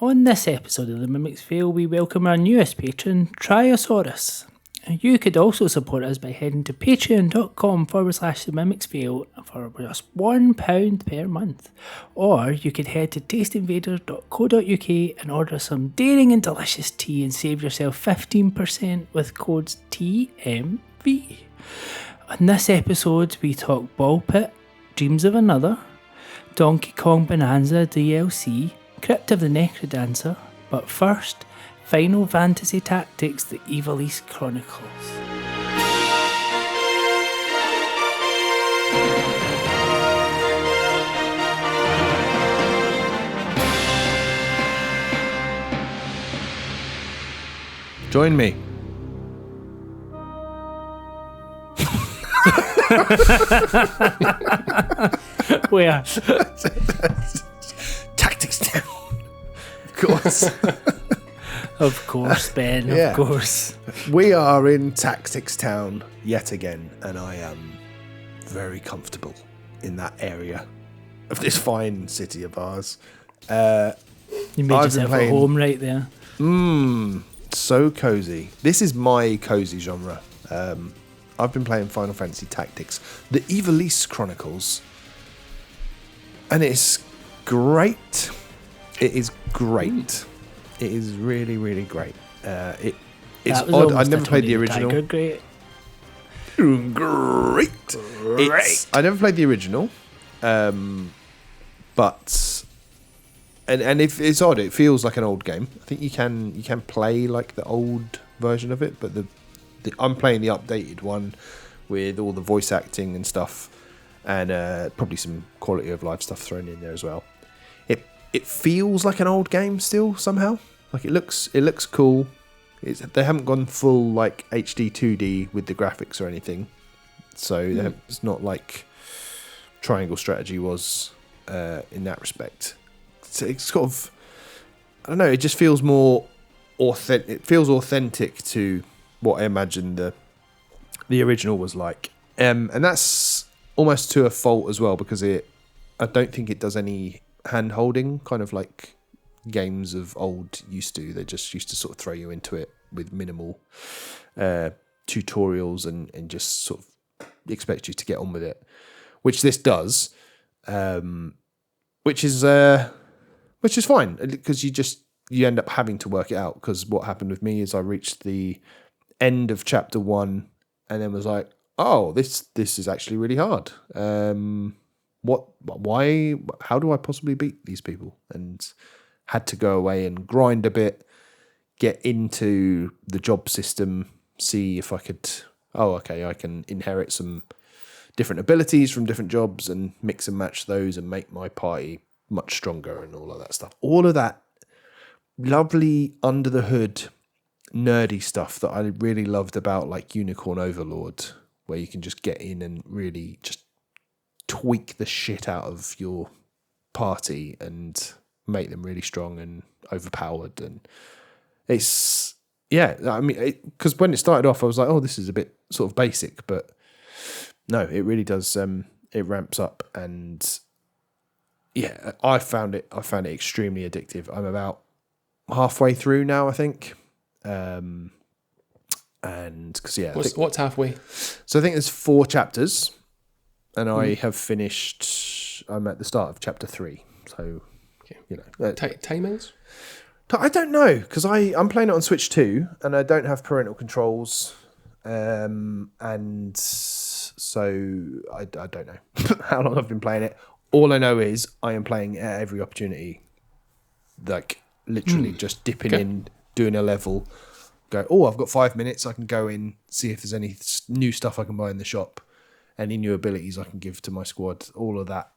On this episode of the Mimic's Vale, we welcome our newest patron, Triosaurus. You could also support us by heading to patreon.com/the Mimic's Vale for just £1 per month. Or you could head to tasteinvader.co.uk and order some daring and delicious tea and save yourself 15% with codes TMV. On this episode, we talk Ball Pit, Dreams of Another, Donkey Kong Bananza DLC, Crypt of the Necrodancer, but first, Final Fantasy Tactics, the Ivalice Chronicles. Join me. Where? Tactics Town. Of course. Of course, Ben, Yeah. of course. We are in Tactics Town yet again, and I am very comfortable in that area of this fine city of ours. You made I've yourself been at home right there. So cozy. This is my cozy genre. I've been playing Final Fantasy Tactics, the Ivalice Chronicles, and it's great. It is great. It is really, really great. It's odd. I never played the original. Great. Great. I never played the original, but if it's odd, it feels like an old game. I think you can play like the old version of it, but I'm playing the updated one with all the voice acting and stuff, and probably some quality of life stuff thrown in there as well. It feels like an old game still somehow. Like it looks cool. They haven't gone full like HD 2D with the graphics or anything, so it's not like Triangle Strategy was in that respect. So it's sort of, I don't know. It just feels more authentic. It feels authentic to what I imagined the original was like, and that's almost to a fault as well, because I don't think it does any hand holding, kind of like games of old used to. They just used to sort of throw you into it with minimal tutorials and just sort of expect you to get on with it, which this does, which is fine, because you end up having to work it out. Because what happened with me is I reached the end of chapter 1 and then was like, oh, this is actually really hard. Why? How do I possibly beat these people? And had to go away and grind a bit, get into the job system, see if I could. Oh, okay, I can inherit some different abilities from different jobs and mix and match those and make my party much stronger and all of that stuff. All of that lovely under the hood nerdy stuff that I really loved about like Unicorn Overlord, where you can just get in and really just tweak the shit out of your party and make them really strong and overpowered. And it's, yeah, I mean, because when it started off, I was like, oh, this is a bit sort of basic, but no, it really does. It ramps up, and yeah, I found it extremely addictive. I'm about halfway through now, I think. And because what's halfway? So I think there's 4 chapters, and I have finished. I'm at the start of chapter 3, so okay. You know, timings. I don't know, because I'm playing it on Switch 2, and I don't have parental controls, and so I don't know how long I've been playing it. All I know is I am playing at every opportunity, like literally just dipping in, doing a level, go, oh, I've got 5 minutes, I can go in, see if there's any new stuff I can buy in the shop, any new abilities I can give to my squad, all of that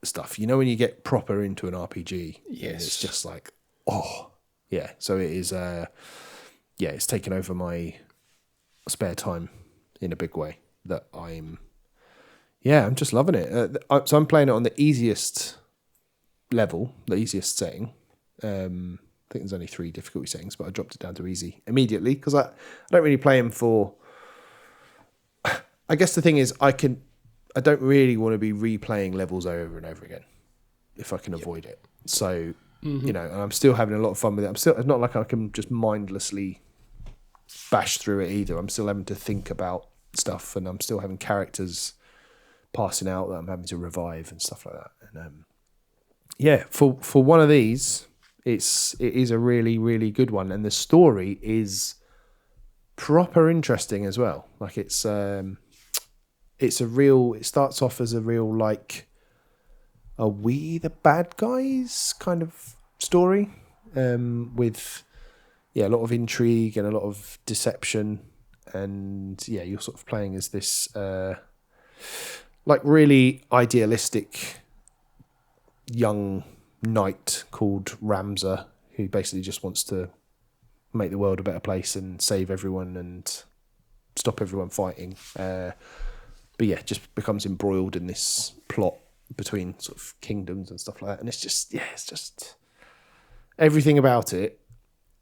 stuff. You know, when you get proper into an RPG, yes, it's just like, oh, yeah. So it is, it's taken over my spare time in a big way that I'm just loving it. So I'm playing it on the easiest level, the easiest setting. I think there's only 3 difficulty settings, but I dropped it down to easy immediately because I don't really play them for. I guess the thing is, I don't really want to be replaying levels over and over again if I can avoid it. So you know, and I'm still having a lot of fun with it. It's not like I can just mindlessly bash through it either. I'm still having to think about stuff, and I'm still having characters passing out that I'm having to revive and stuff like that. And yeah, for one of these, it is a really, really good one, and the story is proper interesting as well. Like it starts off as a real like, are we the bad guys kind of story, with a lot of intrigue and a lot of deception, and you're sort of playing as this like really idealistic young knight called Ramza, who basically just wants to make the world a better place and save everyone and stop everyone fighting. But just becomes embroiled in this plot between sort of kingdoms and stuff like that. And it's just everything about it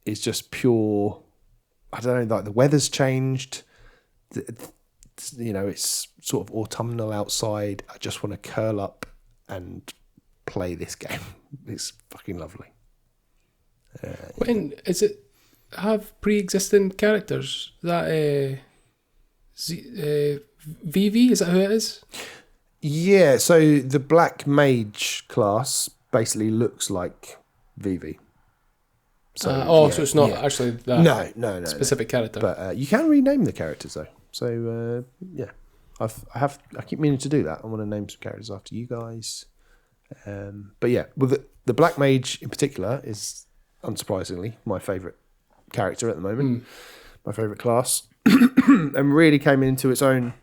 is just pure. I don't know, like the weather's changed. It's sort of autumnal outside. I just want to curl up and play this game. It's fucking lovely. When is it? Have pre-existing characters? Is that VV? Is that who it is? Yeah. So the Black Mage class basically looks like VV. So so it's not actually that no specific character. But you can rename the characters though. So I keep meaning to do that. I want to name some characters after you guys. But yeah, with the Black Mage in particular is unsurprisingly my favourite character at the moment. My favourite class, and really came into its own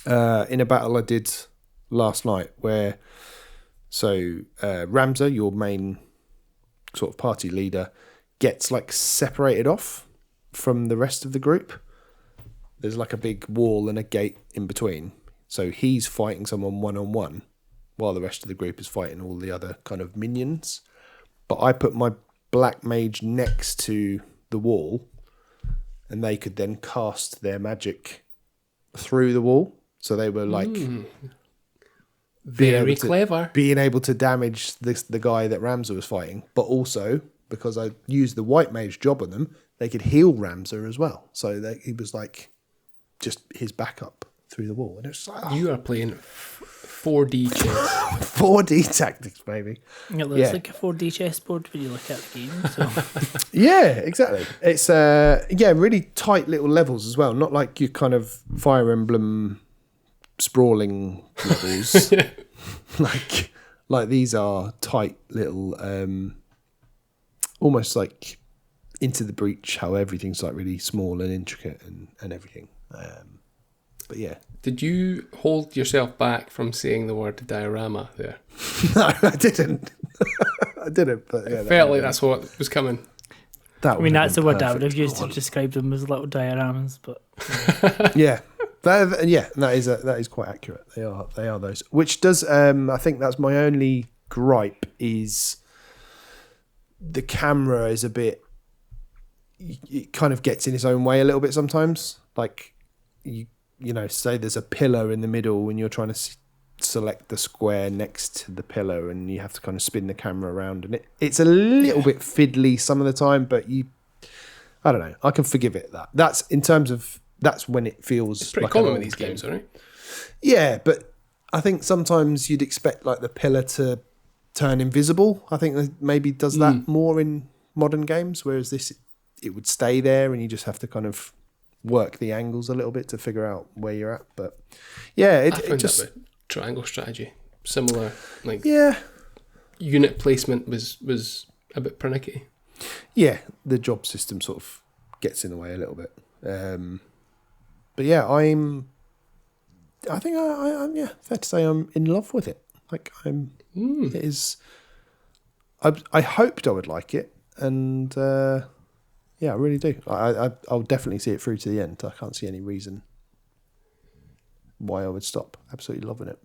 in a battle I did last night. Where Ramza, your main sort of party leader, gets like separated off from the rest of the group. There's like a big wall and a gate in between. So he's fighting someone one-on-one while the rest of the group is fighting all the other kind of minions. But I put my Black Mage next to the wall, and they could then cast their magic through the wall. So they were like... Very clever. Being able to damage the guy that Ramza was fighting. But also, because I used the White Mage job on them, they could heal Ramza as well. So he was like just his backup through the wall. And it was like... You are playing 4D chess. 4D tactics, baby. It looks like a 4D chessboard when you look at the game. So. Yeah, exactly. It's really tight little levels as well. Not like your kind of Fire Emblem sprawling levels. like these are tight little, almost like Into the Breach, how everything's like really small and intricate and everything. But yeah. Did you hold yourself back from saying the word diorama there? No, I didn't. But yeah, I felt like that's what was coming. That's the word I would have used to describe them as little dioramas, but yeah. That is quite accurate. They are those. Which does I think that's my only gripe is the camera is a bit. It kind of gets in its own way a little bit sometimes. Like say there's a pillar in the middle and you're trying to select the square next to the pillar, and you have to kind of spin the camera around, and it's a little bit fiddly some of the time. But I don't know. I can forgive it. That's in terms of. That's when it feels it's pretty like common with these games, right? Yeah, but I think sometimes you'd expect like the pillar to turn invisible. I think that maybe does that more in modern games, whereas this it would stay there, and you just have to kind of work the angles a little bit to figure out where you're at. But yeah, it just that with triangle strategy similar. Like unit placement was a bit pernickety. Yeah, the job system sort of gets in the way a little bit. But yeah, I think I'm fair to say I'm in love with it. Like it is. I hoped I would like it, and I really do. I'll definitely see it through to the end. I can't see any reason why I would stop. Absolutely loving it.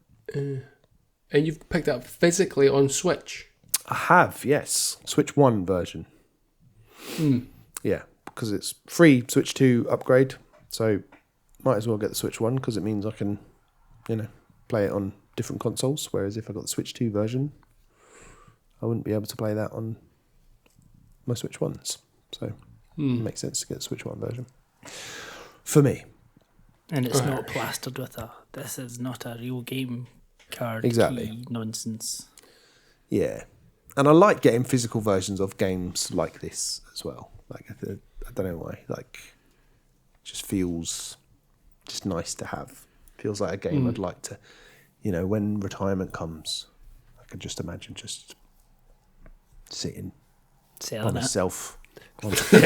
And you've picked it up physically on Switch. I have, yes, Switch 1 version. Yeah, because it's free Switch 2 upgrade, so might as well get the Switch 1 because it means I can, play it on different consoles. Whereas if I got the Switch 2 version, I wouldn't be able to play that on my Switch ones. So it makes sense to get the Switch One version. For me. And it's not plastered with this is not a real game card Exactly. key nonsense. Yeah. And I like getting physical versions of games like this as well. Like, I don't know why. Like, just feels just nice to have. Feels like a game I'd like to, when retirement comes, I could just imagine just sitting Selling by it. myself.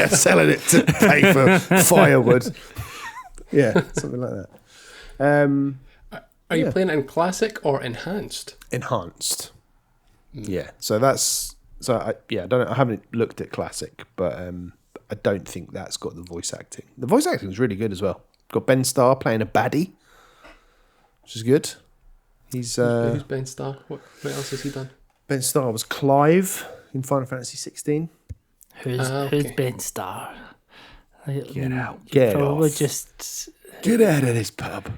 Selling it to pay for firewood. Yeah, something like that. Are you playing it in classic or enhanced? Enhanced. Yeah. So I haven't looked at classic, but I don't think that's got the voice acting. The voice acting is really good as well. Got Ben Starr playing a baddie, which is good. Who's Ben Starr? What else has he done? Ben Starr was Clive in Final Fantasy 16. Who's Ben Starr? Get out. Get off. Get out of this pub.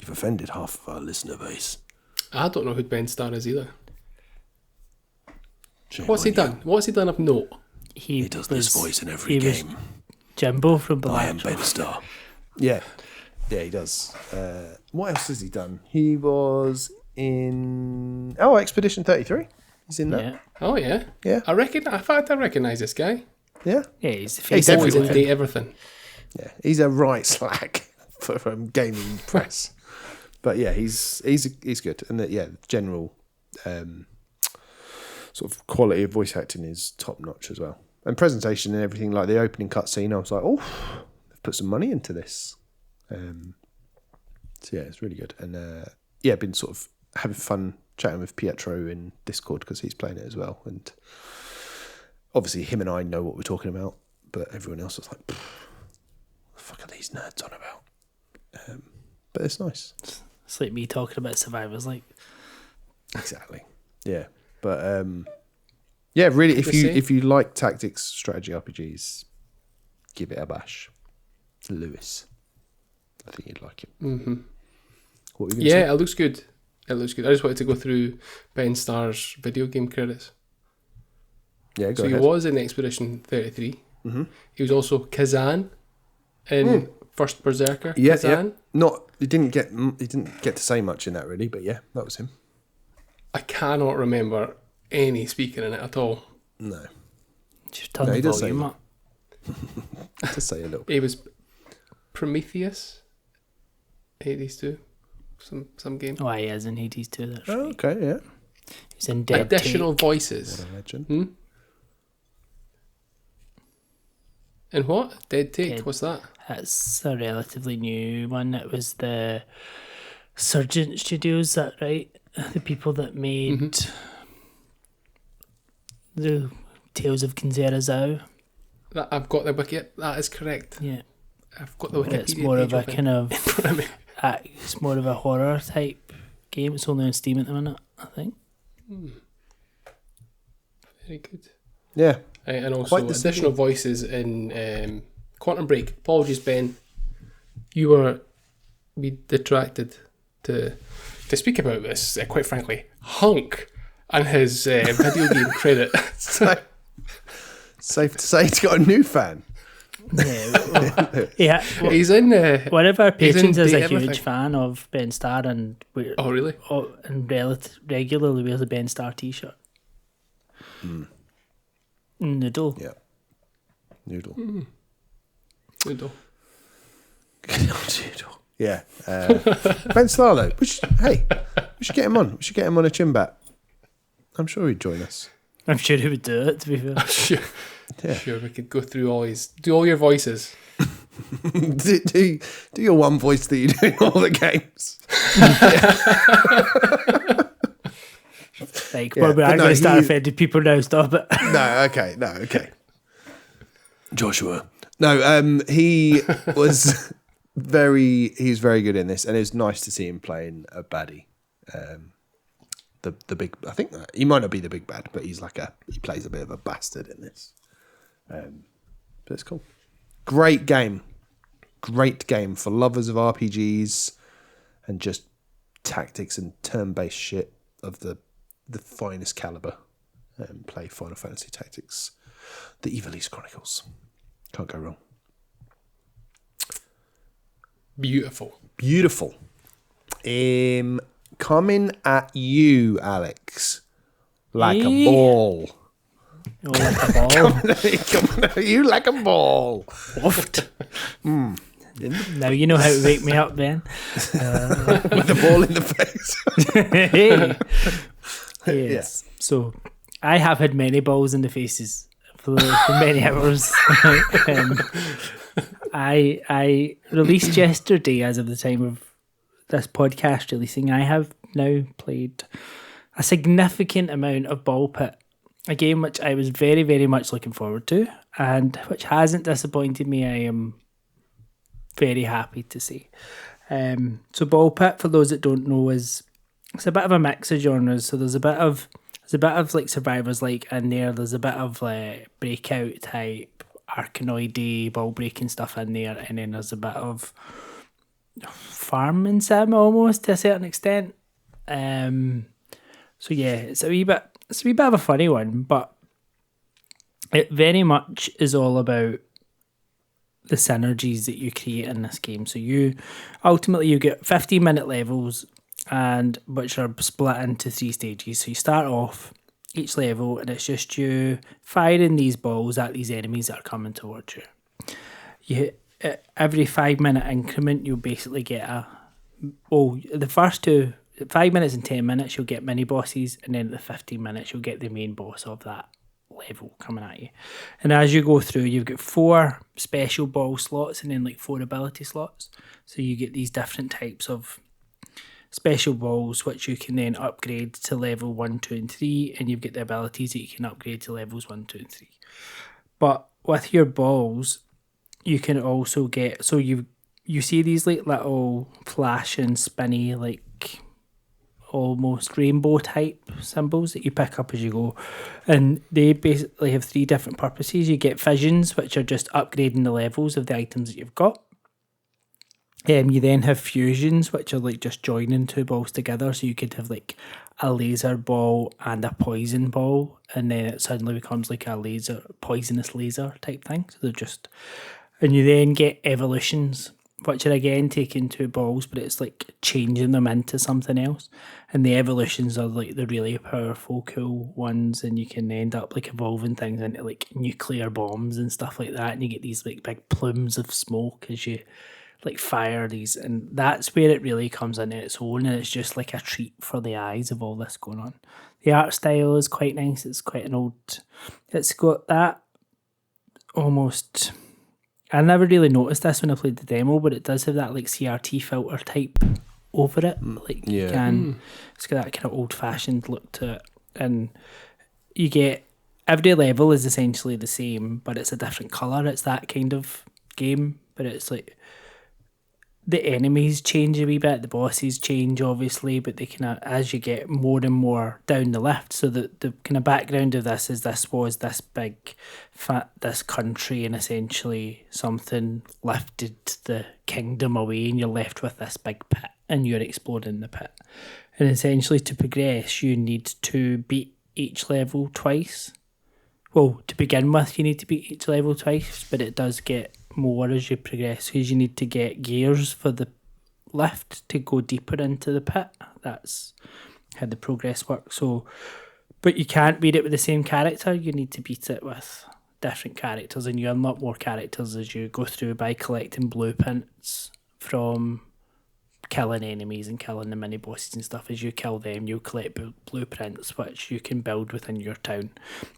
You've offended half of our listener base. I don't know who Ben Starr is either. Shame What's he on done? you. What's he done of note? He does this voice in every game. Jimbo from I am Ben Starr. Yeah, he does. What else has he done? He was in Expedition 33. He's in that. Yeah. Oh yeah. Yeah. I recognise this guy. Yeah. Yeah, he's the He's face of Always in everywhere. date everything. Yeah, he's a right slack from gaming press. But yeah, he's good, and the general sort of quality of voice acting is top notch as well, and presentation and everything. Like the opening cutscene, I was like, oh, they've put some money into this. So yeah, it's really good, and been sort of having fun chatting with Pietro in Discord because he's playing it as well, and obviously him and I know what we're talking about, but everyone else was like, what the fuck are these nerds on about? But it's nice. It's like me talking about Survivors, like. Exactly. Yeah. But really, if you like tactics, strategy RPGs, give it a bash. Lewis, I think you'd like it. Mm-hmm. What were you going to say? It looks good. I just wanted to go through Ben Starr's video game credits. Yeah, go So ahead. he was in Expedition 33. Mm-hmm. He was also Kazan in First Berserker. Yeah, Kazan. He didn't get to say much in that really, but yeah, that was him. I cannot remember any speaking in it at all. No, Just turn No, the he does volume say up. to say a little bit. He was Prometheus. Hades 2. Some game. Oh, he is in Hades too. That's right. Oh, okay, yeah. He's in Dead Additional Take. voices. What a legend. Hmm? And what? Dead Take? Dead. What's that? That's a relatively new one. It was the Surgeon Studios, that right? The people that made the Tales of Kinzera. That I've got the wiki. That is correct. Yeah. I've got the Wikipedia. It's more of a page kind of in front of me. it's more of a horror type game. It's only on Steam at the minute, I think. Very good. Yeah. And also Quite the additional voices in Quantum Break. Apologies, Ben. You were detracted to speak about this. Quite frankly, Hunk and his video game credit. Safe to say he's got a new fan. Yeah. He's in. One of our patrons is a everything. huge fan of Ben Starr, and Oh really? and regularly wears a Ben Starr t-shirt. Noodle. Yeah. Noodle. Noodle. Noodle. Yeah. Ben Starr, though. We should get him on. We should get him on a chin bat. I'm sure he'd join us. I'm sure he would do it, to be fair. Sure. Yeah. Sure, we could go through do all your voices. do your one voice that you do in all the games. Like, Yeah, well, but I'm no, going to start he- offending people now, stop it. No, okay. Joshua. No, he was he's very good in this, and it's nice to see him playing a baddie. The big, I think he might not be the big bad, but he plays a bit of a bastard in this. But it's cool. Great game for lovers of RPGs and just tactics and turn-based shit of the the finest caliber and play Final Fantasy Tactics, the Ivalice Chronicles. Can't go wrong. Beautiful. Coming at you, Alex, like a Yeah. ball. Oh, like a ball. Coming at you like a ball. Woofed. Now you know how to wake me up, Ben. With the ball in the face. Hey. Yes. So I have had many balls in the faces for many hours. I released yesterday, as of the time of this podcast releasing, I have now played a significant amount of Ball Pit, a game which I was very, very much looking forward to, and which hasn't disappointed me. I am very happy to say. So Ball Pit, for those that don't know, it's a bit of a mix of genres. So there's a bit of like Survivors like in there. There's a bit of Breakout type, Arkanoidy, ball breaking stuff in there, and then there's a bit of farming sim almost to a certain extent. So yeah, it's a wee bit of a funny one, but it very much is all about the synergies that you create in this game. So you get 15-minute levels, and which are split into 3 stages. So you start off each level, and it's just you firing these balls at these enemies that are coming towards you. Every 5-minute increment, you'll basically get the first 2, 5 minutes and 10 minutes, you'll get mini bosses, and then at the 15 minutes, you'll get the main boss of that level coming at you. And as you go through, you've got 4 special ball slots and then like 4 ability slots. So you get these different types of special balls which you can then upgrade to level 1, 2 and 3, and you've got the abilities that you can upgrade to levels 1, 2 and 3. But with your balls, you can also get, so you see these like little flashing spinny like almost rainbow type symbols that you pick up as you go, and they basically have 3 different purposes. You get visions, which are just upgrading the levels of the items that you've got. You then have fusions, which are like just joining 2 balls together. So you could have like a laser ball and a poison ball, and then it suddenly becomes like a poisonous laser type thing. So they're just, and you then get evolutions, which are again taking 2 balls, but it's like changing them into something else. And the evolutions are like the really powerful, cool ones, and you can end up like evolving things into like nuclear bombs and stuff like that. And you get these like big plumes of smoke as you like fire these, and that's where it really comes into its own, and it's just like a treat for the eyes of all this going on. The art style is quite nice. It's quite it's got that almost, I never really noticed this when I played the demo, but it does have that like CRT filter type over it. Like Yeah. It's got that kind of old fashioned look to it, and you get every level is essentially the same, but it's a different color. It's that kind of game, but it's like the enemies change a wee bit, the bosses change obviously, but they kind of, as you get more and more down the lift. So the kind of background of this is this was this big this country, and essentially something lifted the kingdom away, and you're left with this big pit, and you're exploring the pit. And essentially to progress, you need to beat each level twice. Well, to begin with, you need to beat each level twice, but it does get more as you progress, because you need to get gears for the lift to go deeper into the pit. That's how the progress works. So, but you can't beat it with the same character. You need to beat it with different characters, and you unlock more characters as you go through by collecting blueprints from killing enemies and killing the mini bosses and stuff. As you kill them, you'll collect blueprints which you can build within your town.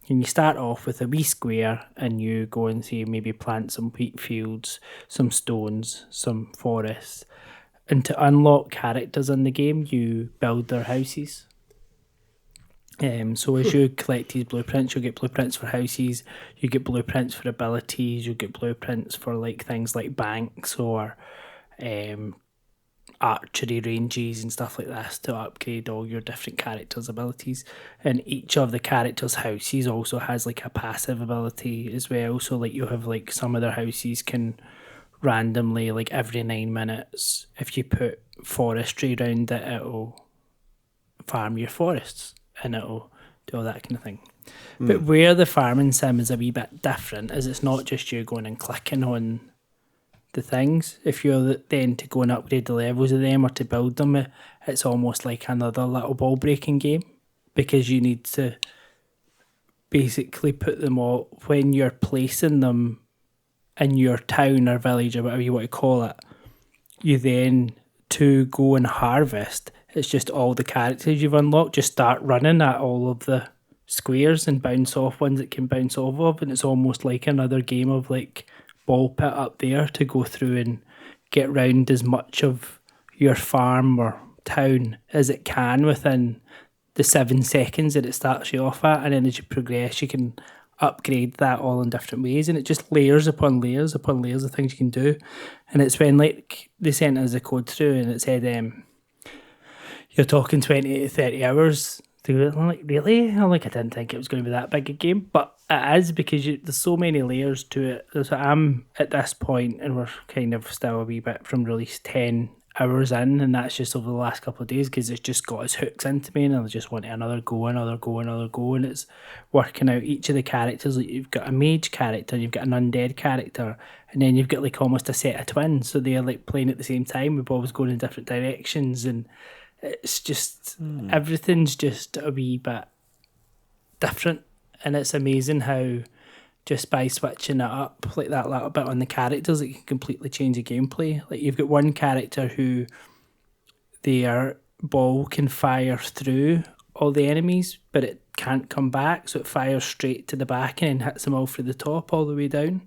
And you start off with a wee square, and you go and say maybe plant some wheat fields, some stones, some forests. And to unlock characters in the game, you build their houses. So as you collect these blueprints, you'll get blueprints for houses, you get blueprints for abilities, you'll get blueprints for like things like banks or archery ranges and stuff like this to upgrade all your different characters' abilities. And each of the characters' houses also has like a passive ability as well. So like you have like some of their houses can randomly, like every 9 minutes, if you put forestry around it, it'll farm your forests. and it'll do all that kind of thing. But where the farming sim is a wee bit different is it's not just you going and clicking on the things. If you're then to go and upgrade the levels of them or to build them, it's almost like another little ball breaking game, because you need to basically put them all, when you're placing them in your town or village or whatever you want to call it, you then to go and harvest, it's just all the characters you've unlocked just start running at all of the squares and bounce off ones that can bounce off of, and it's almost like another game of like ball pit up there to go through and get round as much of your farm or town as it can within the 7 seconds that it starts you off at, and then as you progress you can upgrade that all in different ways, and it just layers upon layers upon layers of things you can do. And it's when like they sent us a code through and it said you're talking 20 to 30 hours through it. I'm like, really? I'm like, I didn't think it was going to be that big a game, but it is, because there's so many layers to it. So I'm at this point, and we're kind of still a wee bit from release 10 hours in, and that's just over the last couple of days because it's just got its hooks into me, and I just want another go, and it's working out each of the characters. Like, you've got a mage character, you've got an undead character, and then you've got like almost a set of twins, so they're like playing at the same time. We're always going in different directions, and it's just everything's just a wee bit different, and it's amazing how just by switching it up like that little bit on the characters, it can completely change the gameplay. Like, you've got one character who their ball can fire through all the enemies, but it can't come back, so it fires straight to the back and then hits them all through the top all the way down.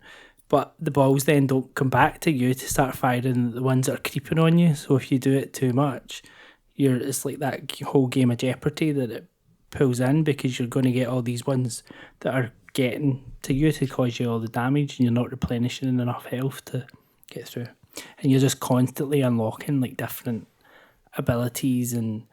But the balls then don't come back to you to start firing the ones that are creeping on you. So if you do it too much, it's like that whole game of Jeopardy that it pulls in, because you're going to get all these ones that are getting to you to cause you all the damage, and you're not replenishing enough health to get through. And you're just constantly unlocking like different abilities and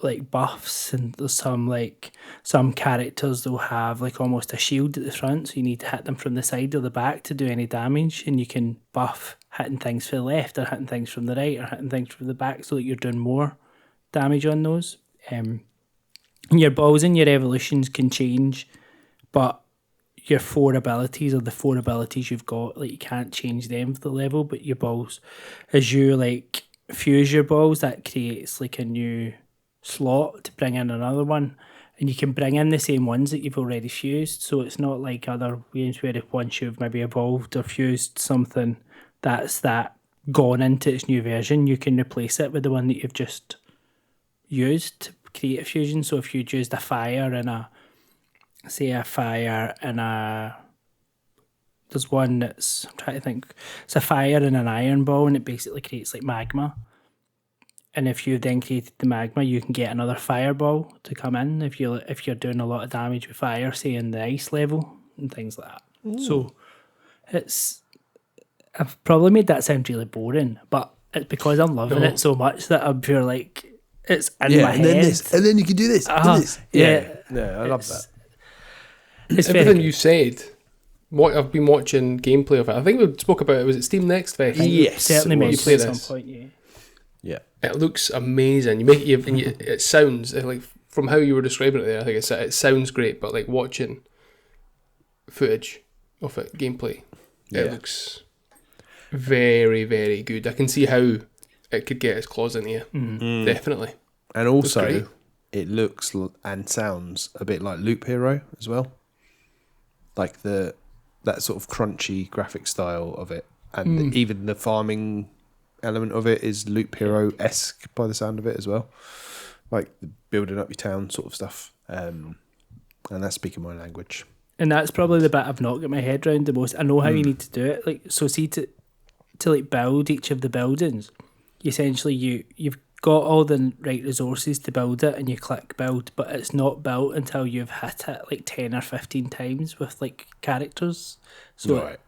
like buffs, and there's some characters they'll have like almost a shield at the front, so you need to hit them from the side or the back to do any damage, and you can buff hitting things from the left or hitting things from the right or hitting things from the back so that you're doing more damage on those. And your balls and your evolutions can change, but your 4 abilities are the 4 abilities you've got. Like, you can't change them for the level, but your balls, as you like fuse your balls, that creates like a new slot to bring in another one, and you can bring in the same ones that you've already fused. So it's not like other games where if once you've maybe evolved or fused something that's gone into its new version, you can replace it with the one that you've just used to create a fusion. So if you'd used a fire and there's one that's, I'm trying to think, it's a fire and an iron ball, and it basically creates like magma. And if you then created the magma, you can get another fireball to come in if you're doing a lot of damage with fire, say in the ice level and things like that. Ooh. So I've probably made that sound really boring, but it's because I'm loving it so much that I'm pure like it's in my head. Then this, and then you can do this. And this. Yeah, I love that. It's everything you said. What I've been watching gameplay of it. I think we spoke about it. Was it Steam Next Fest? Yes, certainly mentioned at some point. Yeah, it looks amazing. It sounds like, from how you were describing it there, I think it sounds great. But like watching footage of it, gameplay, it looks very, very good. I can see how it could get its claws into you. Definitely. And also, it looks and sounds a bit like Loop Hero as well. Like that sort of crunchy graphic style of it, and even the farming element of it is Loop Hero-esque by the sound of it as well, like the building up your town sort of stuff, and that's speaking my language. And that's probably the bit I've not got my head around the most. I know how you need to do it. Like, so see, to like build each of the buildings, essentially you've got all the right resources to build it, and you click build, but it's not built until you've hit it like 10 or 15 times with like characters. So right.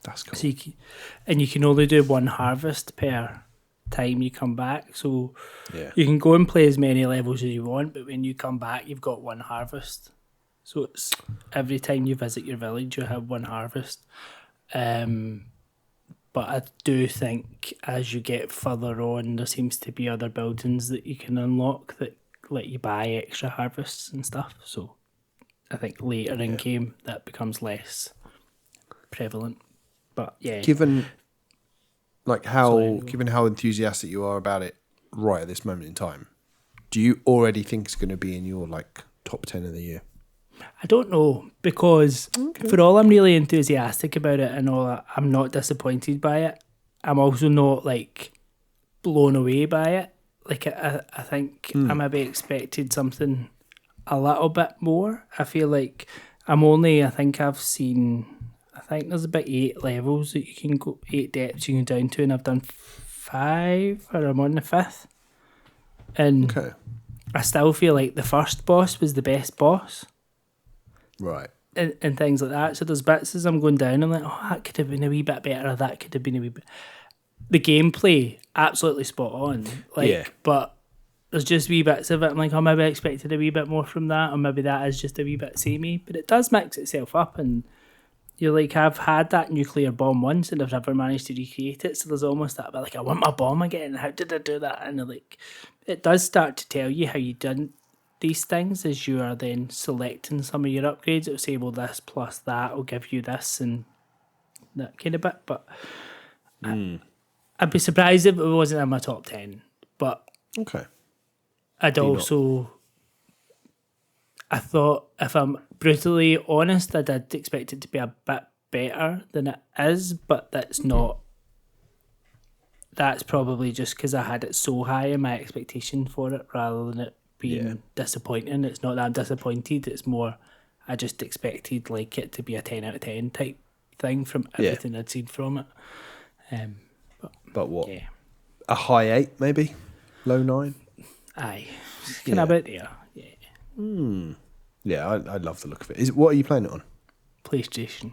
That's cool. So you can only do one harvest per time you come back. So you can go and play as many levels as you want, but when you come back, you've got one harvest. So it's every time you visit your village, you have one harvest. But I do think as you get further on, there seems to be other buildings that you can unlock that let you buy extra harvests and stuff. So I think later in game that becomes less prevalent. But yeah, Given how enthusiastic you are about it right at this moment in time, do you already think it's going to be in your like top 10 of the year? I don't know, because for all I'm really enthusiastic about it and all that, I'm not disappointed by it. I'm also not like blown away by it. Like I think I maybe expected something a little bit more. I feel like I think there's about 8 levels that you can go, 8 depths you can go down to, and I've done 5, or I'm on the 5th. And I still feel like the first boss was the best boss. Right. And things like that. So there's bits as I'm going down, I'm like, oh, that could have been a wee bit better, or that could have been a wee bit... The gameplay, absolutely spot on. But there's just wee bits of it. I'm like, oh, maybe I expected a wee bit more from that, or maybe that is just a wee bit samey. But it does mix itself up, and you're like, I've had that nuclear bomb once, and I've never managed to recreate it. So there's almost that bit like, I want my bomb again. How did I do that? And like, it does start to tell you how you done these things as you are then selecting some of your upgrades. It'll say, well, this plus that will give you this and that kind of bit. But I'd be surprised if it wasn't in my top 10. But I'd also... I thought, if I'm brutally honest, I did expect it to be a bit better than it is, but that's not... That's probably just because I had it so high in my expectation for it, rather than it being disappointing. It's not that I'm disappointed, it's more I just expected like it to be a 10 out of 10 type thing from everything I'd seen from it. But what? Yeah. A high 8 maybe? Low 9? Aye. Kind of about there. Yeah. Yeah, I love the look of it. What are you playing it on? PlayStation.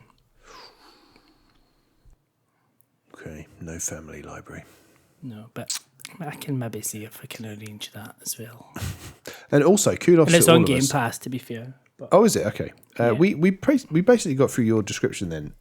Okay, no family library. No, but I can maybe see if I can arrange that as well. And also, kudos And it's to all on of Game us. Pass, to be fair. But Oh, is it? Okay. Yeah. We basically got through your description then,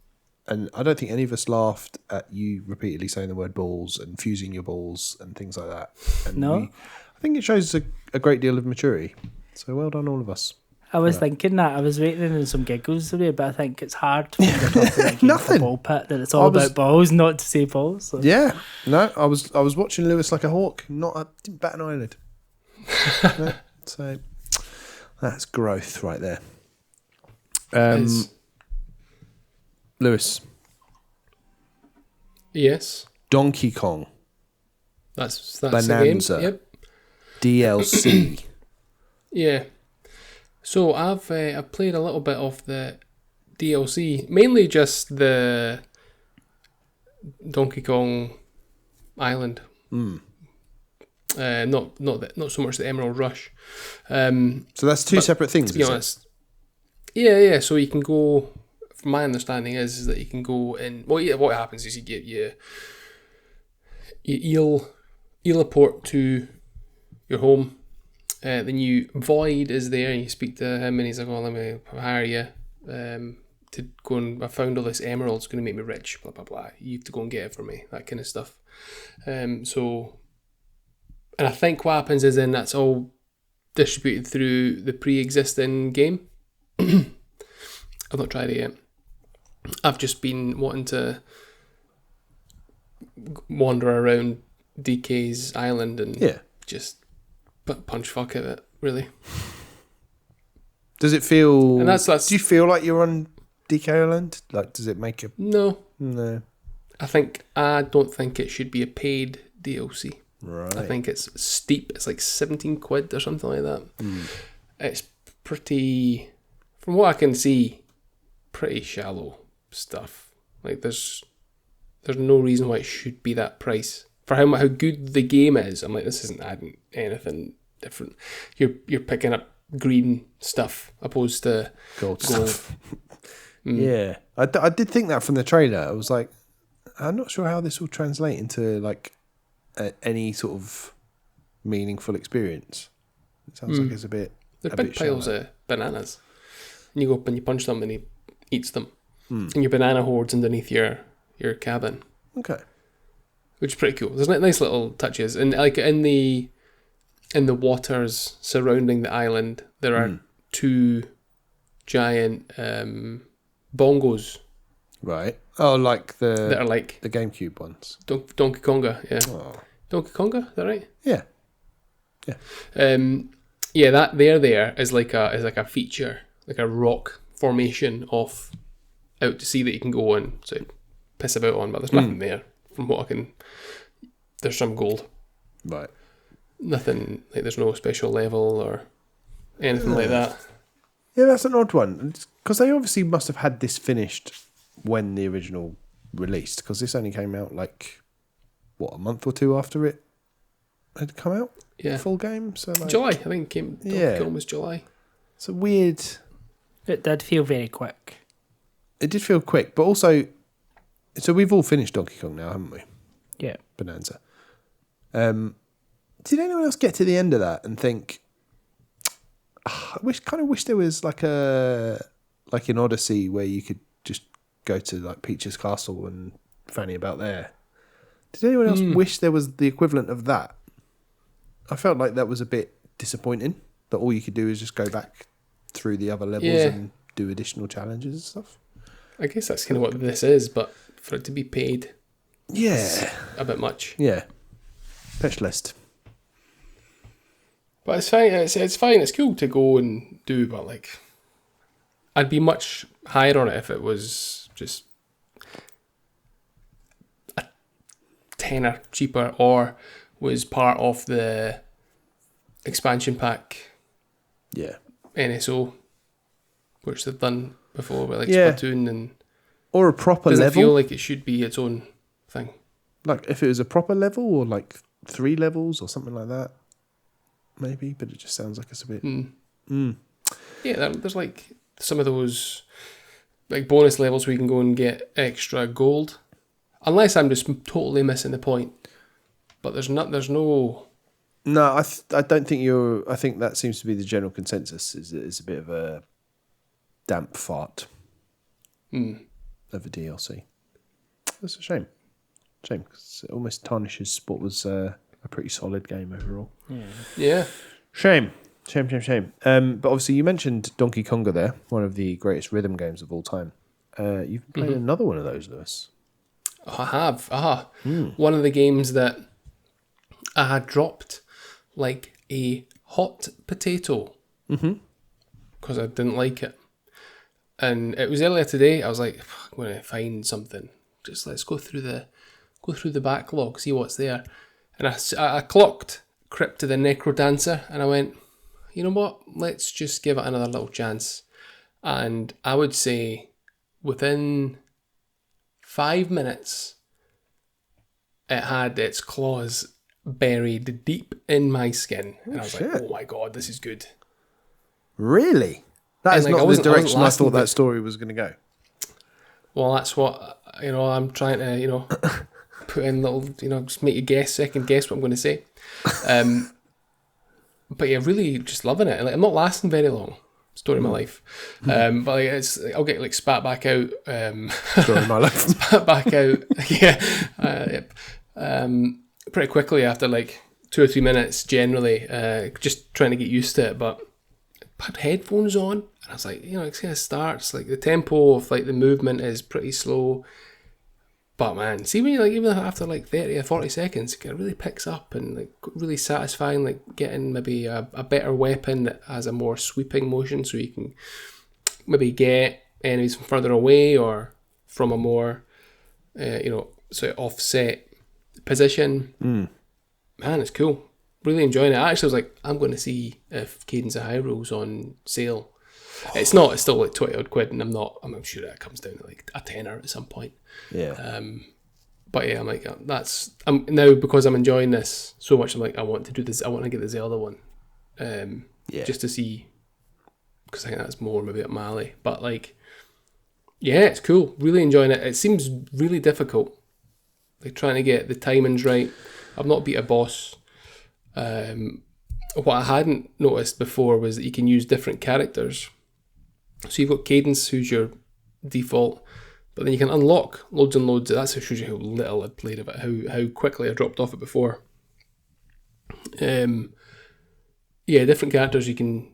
and I don't think any of us laughed at you repeatedly saying the word balls and fusing your balls and things like that. And No? I think it shows a great deal of maturity. So well done, all of us. I was thinking that. I was waiting in some giggles today, but I think it's hard when you're talking like Nothing. a ball pit that it's all about balls, not to say balls. So. Yeah. No, I was watching Lewis like a hawk. I didn't bat an eyelid. No, so that's growth right there. Lewis. Yes. Donkey Kong. That's Bananza. the game. Yep. DLC. Yeah. So I've played a little bit of the DLC, mainly just the Donkey Kong Island. Not so much the Emerald Rush. So that's two separate things. To be honest, yeah. So you can go. From my understanding is that you can go in. Well, yeah. What happens is you get you teleport to your home. Then you Void is there, and you speak to him, and he's like, "Oh, let me hire you to go and I found all this emerald. It's going to make me rich. Blah blah blah. You have to go and get it for me. That kind of stuff." So, and I think what happens is then that's all distributed through the pre-existing game. I've not tried it yet. I've just been wanting to wander around DK's island and just punch fuck at it, really. Does it feel... And that's do you feel like you're on DK Island? Like, does it make you... No. I don't think it should be a paid DLC. Right. I think it's steep. It's like 17 quid or something like that. It's pretty... From what I can see, pretty shallow stuff. Like, there's no reason why it should be that price. For how good the game is, I'm like, this isn't adding anything different. You're picking up green stuff opposed to gold stuff. Yeah, I did think that from the trailer. I was like, I'm not sure how this will translate into like any sort of meaningful experience. It sounds like it's a bit. They're big piles of bananas. And you go up and you punch them and he eats them. And your banana hoard's underneath your cabin. Okay. Which is pretty cool. There's nice little touches. And like in the in the waters surrounding the island, there are 2 giant bongos. Right. Oh, like that are like the GameCube ones. Donkey Konga, yeah. Oh. Donkey Konga, is that right? Yeah. Yeah. That there is like a feature, like a rock formation off out to sea that you can go and sort of piss about on, but there's nothing there from what I can. There's some gold. Right. Nothing like there's no special level or anything like that. Yeah, that's an odd one because they obviously must have had this finished when the original released, because this only came out like a month or 2 after it had come out. Yeah, full game. So like, July, I think it came. Donkey Kong was July. It's a weird. It did feel very quick. It did feel quick, but also, so we've all finished Donkey Kong now, haven't we? Yeah. Bonanza. Did anyone else get to the end of that and think, I wish there was like an Odyssey where you could just go to like Peach's Castle and fanny about there. Did anyone else wish there was the equivalent of that? I felt like that was a bit disappointing, that all you could do is just go back through the other levels and do additional challenges and stuff. I guess that's kind of what this is, but for it to be paid, yeah, a bit much. Yeah, pitch list. But it's fine. It's fine. It's cool to go and do, but like, I'd be much higher on it if it was just a tenner cheaper, or was part of the expansion pack. Yeah. NSO, which they've done before with like Splatoon, and or a proper doesn't level. feel like it should be its own thing. Like if it was a proper level, or like 3 levels or something like that, maybe. But it just sounds like it's a bit. Yeah, there's like some of those like bonus levels where you can go and get extra gold, unless I'm just totally missing the point. But there's no. No, I don't think you're. I think that seems to be the general consensus. Is that it's a bit of a damp fart of a DLC. That's a shame. Because it almost tarnishes what was a pretty solid game overall. Yeah. Shame. But obviously, you mentioned Donkey Konga there, one of the greatest rhythm games of all time. You've played another one of those, Lewis. I have. One of the games that I had dropped like a hot potato because I didn't like it. And it was earlier today. I was like, I'm going to find something. Just let's go through the backlog, see what's there. And I clocked Crypt to the Necrodancer, and I went, you know what? Let's just give it another little chance. And I would say within 5 minutes, it had its claws buried deep in my skin. And I was like, oh my God, this is good. Really? That is like, not the direction I thought that story was going to go. Well, that's what, I'm trying to, put in little, just make you second guess what I'm going to say. But yeah, really just loving it. Like, I'm not lasting very long. Story of my life. But like, I'll get like spat back out. Story of my life. Spat back out. Yep. Pretty quickly after like 2 or 3 minutes generally, just trying to get used to it. But I had headphones on, and I was like, it kind of starts, like the tempo of like the movement is pretty slow. But man, see when you like, even after like 30 or 40 seconds, it really picks up and like really satisfying, like getting maybe a better weapon that has a more sweeping motion, so you can maybe get enemies from further away or from a more, sort of offset position. Man, it's cool. Really enjoying it. I actually was like, I'm going to see if Cadence of Hyrule's on sale. It's not. It's still like 20 odd quid, and I'm sure that comes down to like a tenner at some point. Yeah. But yeah, I'm like, I'm now, because I'm enjoying this so much. I'm like, I want to do this. I want to get the Zelda one. Just to see, because I think that's more maybe up my alley. But like, yeah, it's cool. Really enjoying it. It seems really difficult. Like trying to get the timings right. I've not beat a boss. What I hadn't noticed before was that you can use different characters. So you've got Cadence, who's your default, but then you can unlock loads and loads. That's shows you how little I'd played of it, how quickly I dropped off it before. different characters you can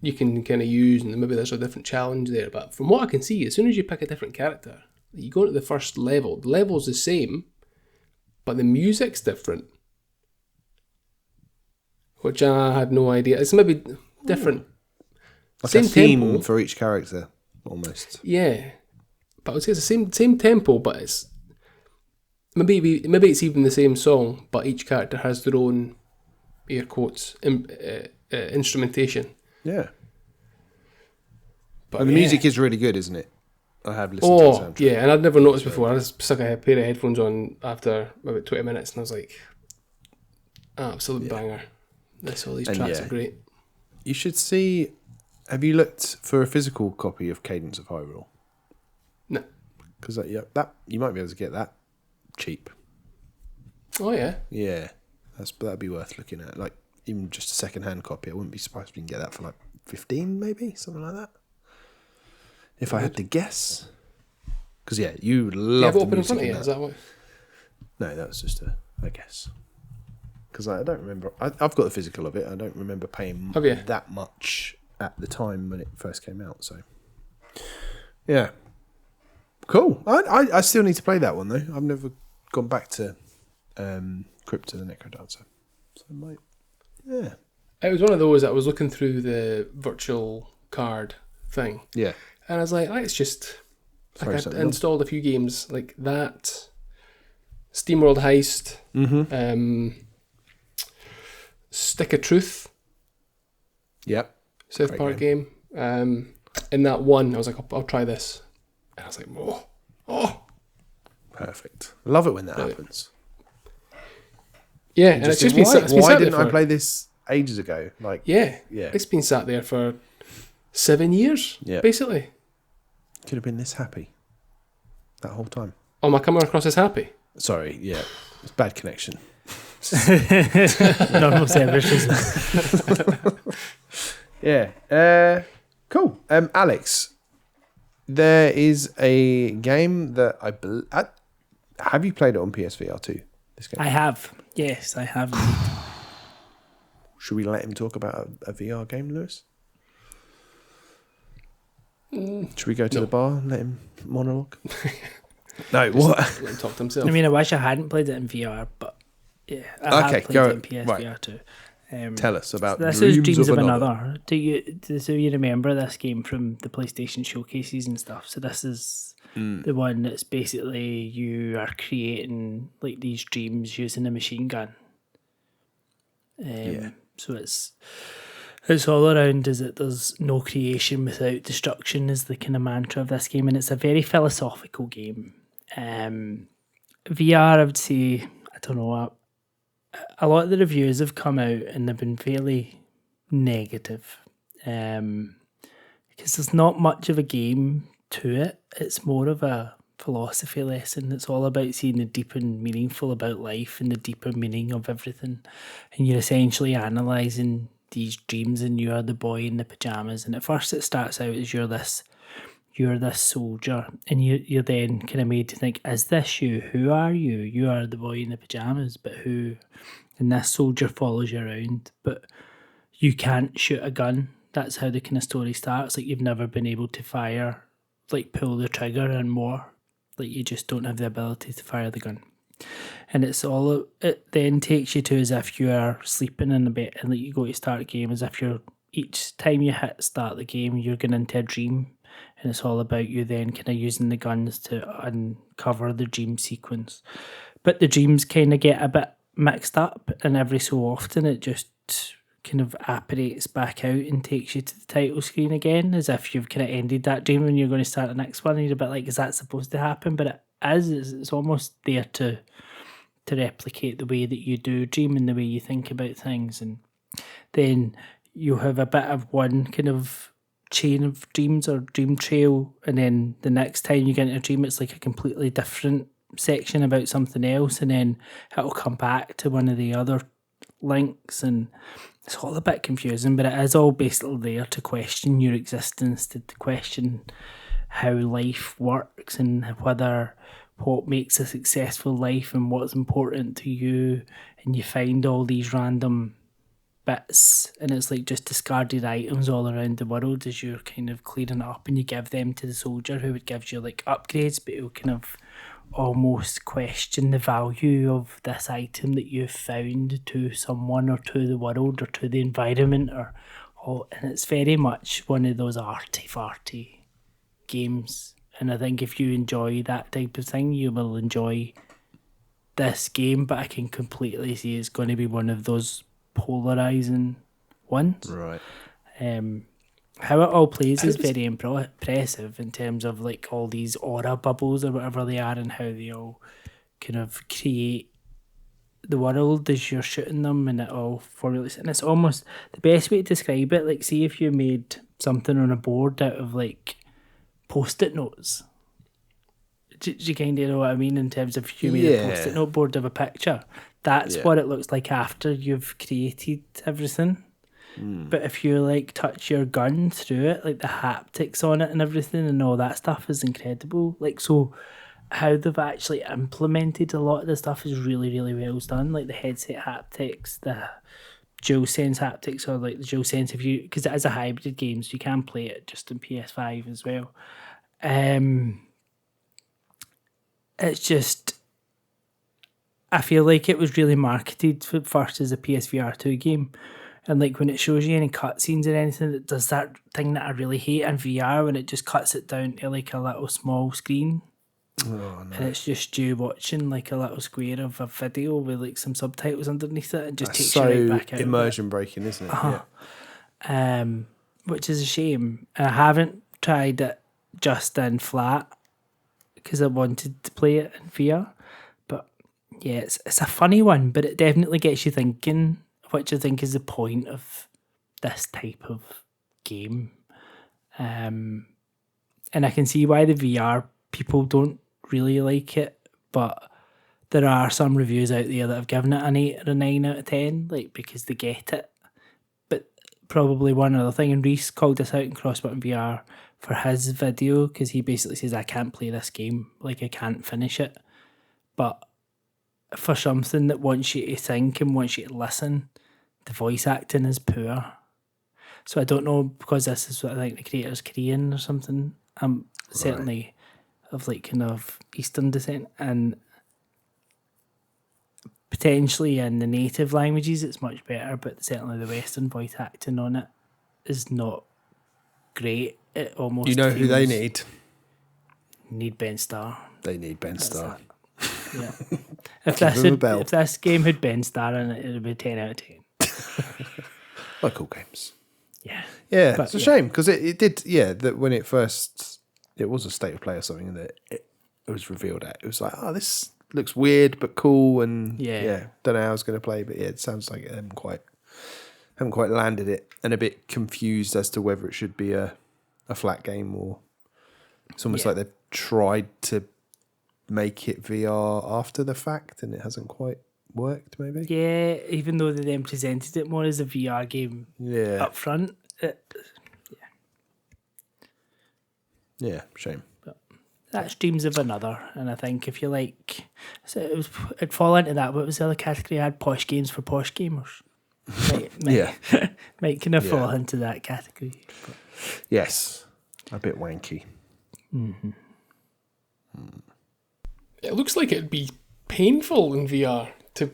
kind of use, and maybe there's a different challenge there. But from what I can see, as soon as you pick a different character, you go to the first level. The level's the same, but the music's different, which I had no idea. It's maybe different. Like Same a theme tempo. for each character, almost. Yeah, but I would say it's the same tempo, but it's maybe it's even the same song, but each character has their own air quotes instrumentation. Yeah. But And the music is really good, isn't it? I have listened to the soundtrack. Yeah, and I'd never noticed before. I just stuck a pair of headphones on after about 20 minutes, and I was like, absolute banger. All these tracks are great. You should see. Have you looked for a physical copy of Cadence of Hyrule? No. Because that you might be able to get that cheap. Oh yeah. Yeah, that'd be worth looking at. Like even just a second-hand copy. I wouldn't be surprised if you can get that for like 15, maybe something like that. If I had to guess, because you love the open in music front of in you. that. Is that what? No, that was just a guess. Because I don't remember. I've got the physical of it. I don't remember paying Have you? that much at the time when it first came out. So, yeah, cool. I still need to play that one though. I've never gone back to Crypt and the Necrodancer. So I might. Yeah. It was one of those that I was looking through the virtual card thing. Yeah. And I was like, let's just. Sorry, I'd something installed a few games like that, SteamWorld Heist, Stick of Truth, Yep. South Great Park game. In that one, I was like, I'll try this. And I was like, oh. Perfect. Love it when that Brilliant. happens. Yeah, and it's just been sat why there didn't for, I play this ages ago? Like, Yeah, Yeah. it's been sat there for 7 years, Yeah. basically. could have been this happy that whole time. Oh, am I coming across as happy? Sorry, yeah, it's bad connection. Normal services. Yeah. Cool. Alex, there is a game that have you played it on PSVR 2? This game. I have. Yes, I have. Should we let him talk about a VR game, Lewis? Should we go to the bar and let him monologue? No, what? Let him talk to himself. I mean, I wish I hadn't played it in VR, but yeah, I Okay, have played go it in on. PSVR Right. too. Tell us about This is Dreams of Another. Another. Do you remember this game from the PlayStation showcases and stuff? So this is the one that's basically you are creating like these dreams using a machine gun. So it's all around is that there's no creation without destruction is the kind of mantra of this game, and it's a very philosophical game. VR, I would say, I don't know, a lot of the reviews have come out and they've been fairly negative because there's not much of a game to it. It's more of a philosophy lesson. It's all about seeing the deep and meaningful about life and the deeper meaning of everything, and you're essentially analysing these dreams and you are the boy in the pyjamas, and at first it starts out as you're this soldier, and you're then kind of made to think, is this you? Who are you? You are the boy in the pyjamas, but who? And this soldier follows you around, but you can't shoot a gun. That's how the kind of story starts. Like you've never been able to fire, like pull the trigger and more. Like you just don't have the ability to fire the gun. And it then takes you to as if you are sleeping in a bed, and like you go to start a game as if each time you hit start the game, you're going into a dream. And it's all about you then kind of using the guns to uncover the dream sequence. But the dreams kind of get a bit mixed up, and every so often it just kind of apparates back out and takes you to the title screen again, as if you've kind of ended that dream and you're going to start the next one, and you're a bit like, is that supposed to happen? But it is. It's almost there to replicate the way that you do dream and the way you think about things. And then you'll have a bit of one kind of chain of dreams or dream trail, and then the next time you get into a dream it's like a completely different section about something else, and then it'll come back to one of the other links, and it's all a bit confusing, but it is all basically there to question your existence, to question how life works and what makes a successful life and what's important to you. And you find all these random bits, and it's like just discarded items all around the world as you're kind of clearing it up, and you give them to the soldier who would give you like upgrades, but he'll kind of almost question the value of this item that you've found to someone or to the world or to the environment and it's very much one of those arty-farty games. And I think if you enjoy that type of thing, you will enjoy this game, but I can completely see it's going to be one of those polarizing ones. Right. How it all plays is very impressive in terms of like all these aura bubbles or whatever they are, and how they all kind of create the world as you're shooting them, and it all formulates. And it's almost the best way to describe it. Like, see if you made something on a board out of like post-it notes. Do you kind of know what I mean in terms of if you made a post-it note board of a picture? That's what it looks like after you've created everything. But if you like touch your gun through it, like the haptics on it and everything and all that stuff is incredible. Like, so how they've actually implemented a lot of the stuff is really, really well done. Like the headset haptics, the DualSense haptics, or like the DualSense, if you, because it is a hybrid game, so you can play it just in PS5 as well. It's just, I feel like it was really marketed first as a PSVR 2 game. And like when it shows you any cutscenes or anything, it does that thing that I really hate in VR when it just cuts it down to like a little small screen. Oh, no. And it's just you watching like a little square of a video with like some subtitles underneath it, and just takes you right back out. Immersion breaking, isn't it? Yeah. Which is a shame. And I haven't tried it just in flat because I wanted to play it in VR. But yeah, it's a funny one, but it definitely gets you thinking, which I think is the point of this type of game. And I can see why the VR people don't really like it, but there are some reviews out there that have given it an 8 or a 9 out of 10, like, because they get it. But probably one other thing, and Reese called this out in Crossbutton VR for his video, because he basically says, I can't play this game, like I can't finish it. But for something that wants you to think and wants you to listen, the voice acting is poor. So I don't know, because this is what I think the creator's Korean or something. Certainly of like kind of Eastern descent, and potentially in the native languages it's much better, but certainly the Western voice acting on it is not great. It almost, you know who they need? Need Ben Starr. They need Ben Starr. Yeah. If this game had Ben Starr in it, it would be 10 out of 10. Like all games. Yeah. Yeah, but it's a shame, because it did, that when it first, it was a state of play or something that it was revealed at. It was like, oh, this looks weird but cool, and don't know how I was going to play, but it sounds like it haven't quite landed it, and a bit confused as to whether it should be a flat game, or it's almost like they've tried to make it VR after the fact and it hasn't quite worked, maybe. Yeah, even though they then presented it more as a VR game up front. Yeah, shame. But that's Dreams of Another, and I think if you like, so it'd fall into that. What was the other category I had? Posh games for posh gamers. Might kind of fall into that category. But. Yes, a bit wanky. Mm-hmm. It looks like it'd be painful in VR to,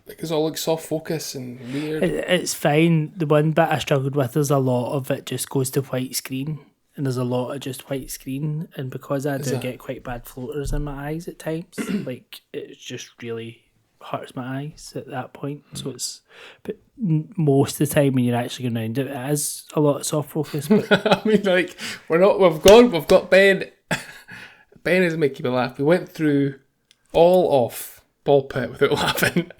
like, it's all like soft focus and weird. It's fine. The one bit I struggled with is a lot of it just goes to white screen, and there's a lot of just white screen, and because I do get quite bad floaters in my eyes at times, like it just really hurts my eyes at that point. So it's, but most of the time when you're actually going around it, it is a lot of soft focus. But I mean, like, we've got Ben. Ben is making me laugh. We went through all of Ball Pit without laughing.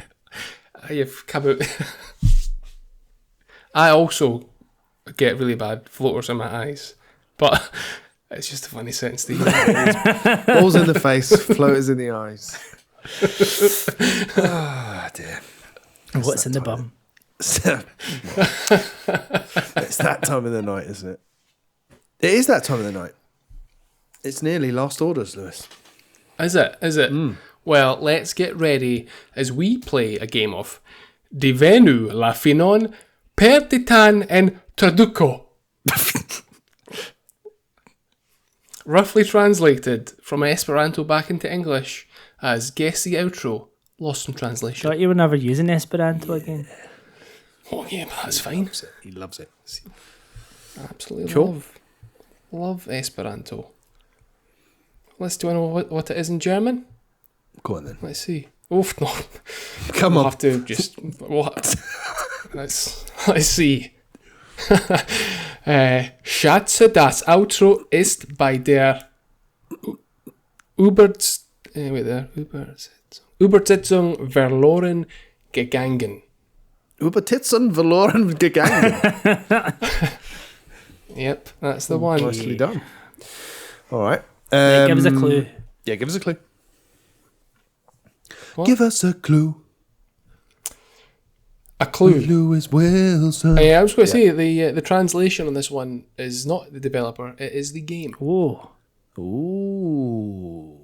You've come out. I also get really bad floaters in my eyes, but it's just a funny sentence to use. Balls in the face, floaters in the eyes. Oh dear. What's in the bum? It's that time of the night, isn't it? It is that time of the night. It's nearly last orders, Lewis. Is it? Well, let's get ready as we play a game of Divenu la finon perditan en traduco. Roughly translated from Esperanto back into English as guess the outro, lost in translation. Thought you were never using Esperanto again. Oh yeah, but that's fine. He loves it. Absolutely Cool. love Esperanto. Let's do you know what it is in German? Go on then. Let's see. Oof, no. Come We'll on. have to just... let's see. Schätze, das Outro ist bei der Übersetzung verloren gegangen. Übertitzen verloren gegangen. Yep, that's the one. Nicely done. All right. Give us a clue. Yeah, give us a clue. What? Give us a clue. A clue. Lewis Wilson. I was going to say, the translation on this one is not the developer, it is the game. Oh. Ooh.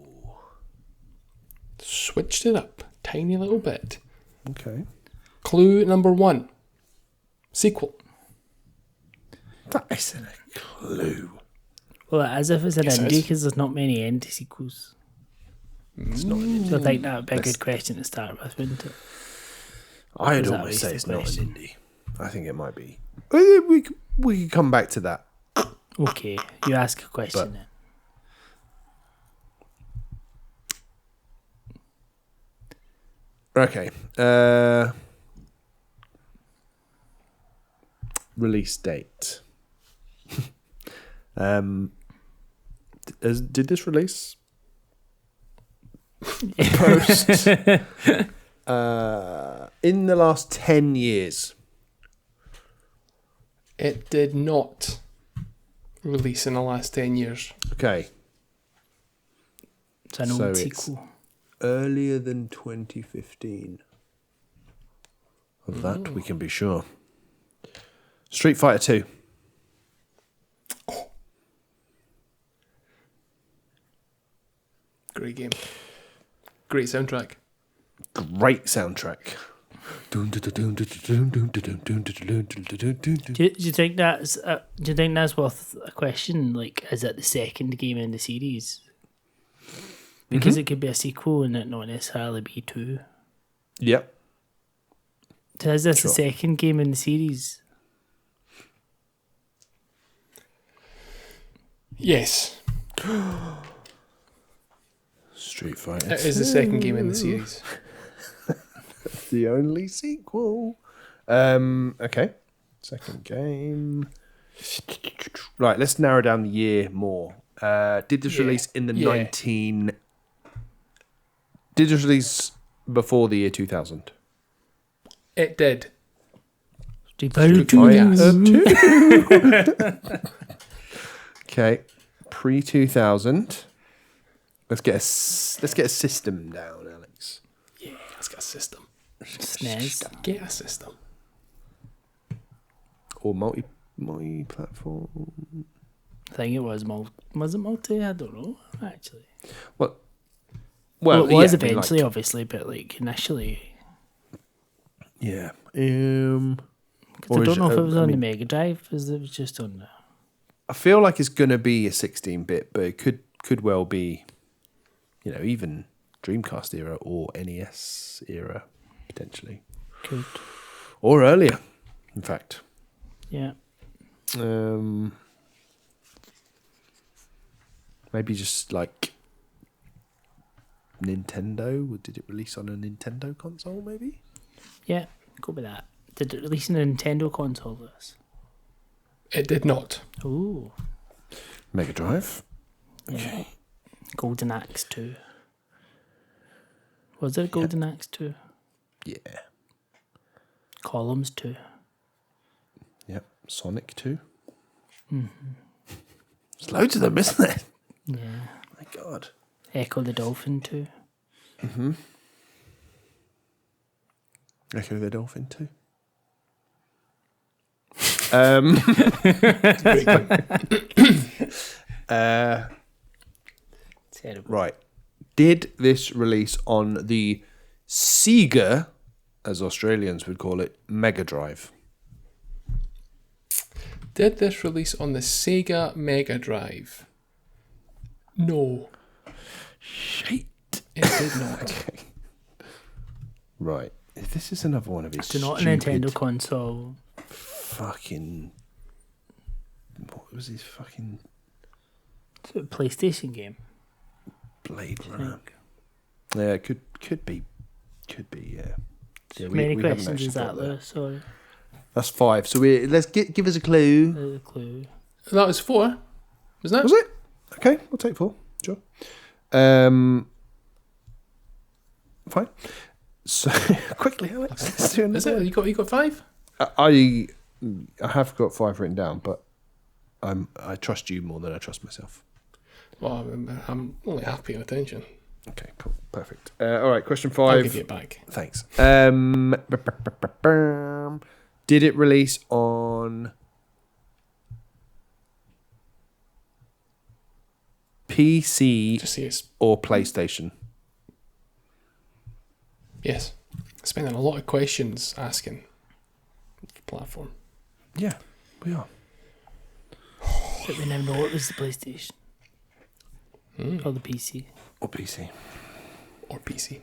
Switched it up tiny little bit. Okay. Clue number 1. Sequel. That isn't a clue. Well, as if it's an Yes, it indie is. because there's not many indie sequels. It's not an indie. So I think that would be a good question to start with, wouldn't it? I'd Is that almost say the it's not an question? indie. I think it might be. We can come back to that. Okay, you ask a question then. Okay. Release date. Did this release post in the last 10 years? It did not release in the last 10 years. Okay. It's an So old it's- sequel. Earlier than 2015. Of that we can be sure. Street Fighter 2. Great game. Great soundtrack. Great soundtrack. Do you think that's worth a question? Like, is it the second game in the series? Because it could be a sequel and it not necessarily be 2. Yep. So is this Sure. the second game in the series? Yes, Street Fighter. it is the second game in the series. The only sequel. Okay. Second game. Right, let's narrow down the year more. Did this release in the Yeah. Did this release before the year 2000? It did. Street Fighter Street 2. Fighter. Okay, pre-2000. Let's get a system down, Alex. Yeah, let's get a system. SNES. Get a system. Or multi-platform. I think it was was it multi? I don't know, actually. Well, Well, it was yeah, I mean, eventually, like- obviously, but like initially. yeah. 'Cause I don't know if it was on the Mega Drive, because it was just on the... I feel like it's going to be a 16-bit, but it could well be, even Dreamcast era or NES era, potentially. Could. Or earlier, in fact. Yeah. Maybe just like Nintendo. Did it release on a Nintendo console, maybe? Yeah, go with that. Did it release on a Nintendo console, this? It did not. Ooh. Mega Drive. Yeah. Golden Axe 2. Was it Golden Axe 2? Yeah. Columns 2. Yep. Sonic 2. Mm-hmm. There's loads of them, isn't there? Yeah. My God. Echo the Dolphin 2. Mm-hmm. Echo the Dolphin 2. Terrible. Right. Did this release on the Sega as Australians would call it, Mega Drive? Did this release on the Sega Mega Drive? No, Shit. it did not. Okay. Right. This is another one of his It's not a stupid Nintendo console. fucking... What was his fucking It's a PlayStation game. Blade I Runner? think. Yeah, it could be, yeah. Yeah, Many we haven't questions actually is got that there. though? Sorry. That's 5. So let's give us a clue. There's a clue. That was 4, wasn't it? Was it? Okay, we'll take 4. Sure. Fine. So quickly, Alex. Let's do Is another it? You got 5? I have got 5 written down, but I trust you more than I trust myself. Well, I'm only half paying attention. Okay, cool, perfect. All right, question I'll 5. give you it back. Thanks. Did it release on PC Just say it's or PlayStation? yes. Spending a lot of questions asking platform. Yeah, we are. But we now know it was the PlayStation. Or the PC. Or PC. Or PC.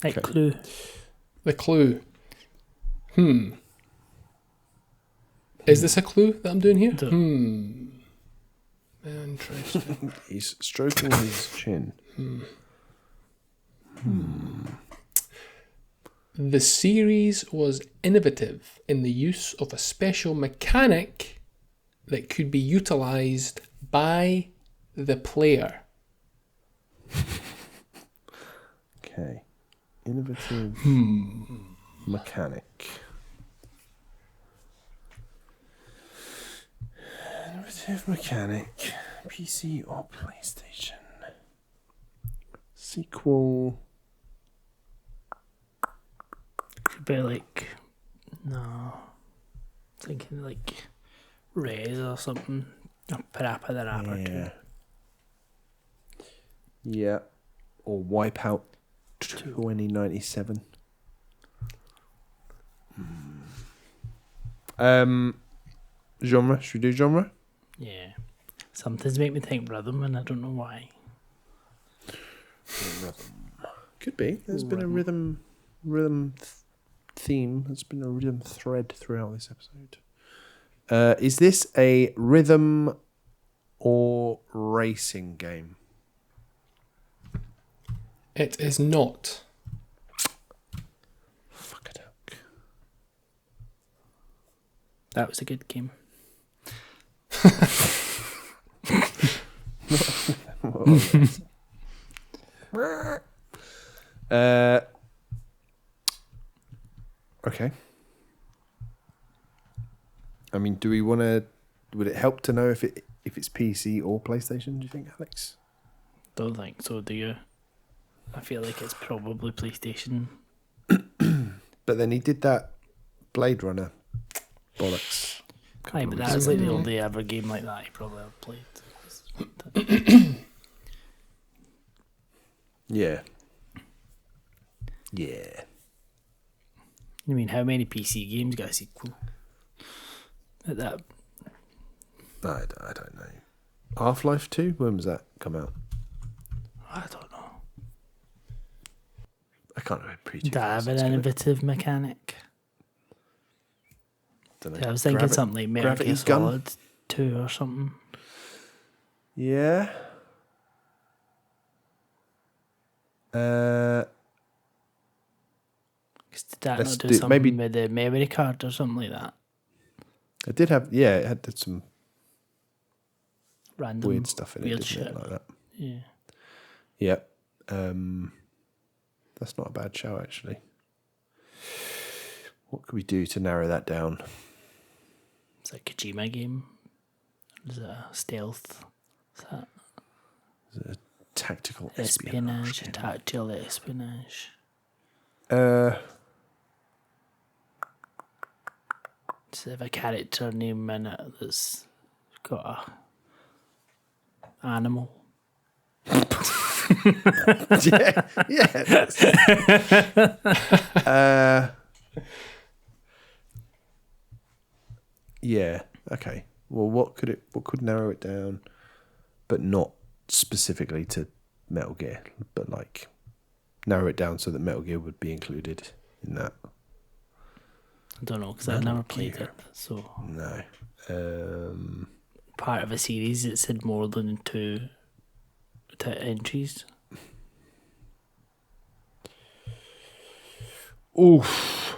Like Okay. Clue. The clue. Is this a clue that I'm doing here? Interesting. He's stroking his chin. The series was innovative in the use of a special mechanic that could be utilized by the player. Okay. Innovative mechanic. Innovative mechanic. PC or PlayStation. Sequel. Could be like, no, thinking like Rez or something. Or Parappa the Rapper too. Yeah. Or Wipeout 2097. Genre. Should we do genre? Yeah. Something's make me think rhythm, and I don't know why. Could be. There's been a rhythm theme. There's been a rhythm thread throughout this episode. Is this a rhythm or racing game? It is not. Fuck it up. That was a good game. Okay. I mean, do we want to? Would it help to know if it's PC or PlayStation? Do you think, Alex? Don't think so, do you? I feel like it's probably PlayStation. But then he did that Blade Runner bollocks. Aye, but that was like the only ever game like that he probably ever played. Yeah. Yeah. I mean, how many PC games got a sequel? Like that. I don't know. Half-Life 2? When was that come out? I don't know. I can't remember. Did I have an innovative mechanic? Dunno. I was thinking something like Metal Gear Gravity's Gun? Solid 2 or something. Yeah. Did that Let's not do do- something maybe- with the memory card or something like that? It did have, it had some Random weird stuff in it, weird didn't shit. it? Like that. Yeah. Yeah. That's not a bad show, actually. What could we do to narrow that down? It's like a Kojima game. Is it a stealth? Is that Tactical espionage? Tactical espionage. Uh, Does it have a character name in it that's got a animal? Yeah. Yeah. Okay. Well, what could narrow it down, but not specifically to Metal Gear, but like narrow it down so that Metal Gear would be included in that. I don't know, because I've never played it. So No. part of a series that said more than two entries. Oof.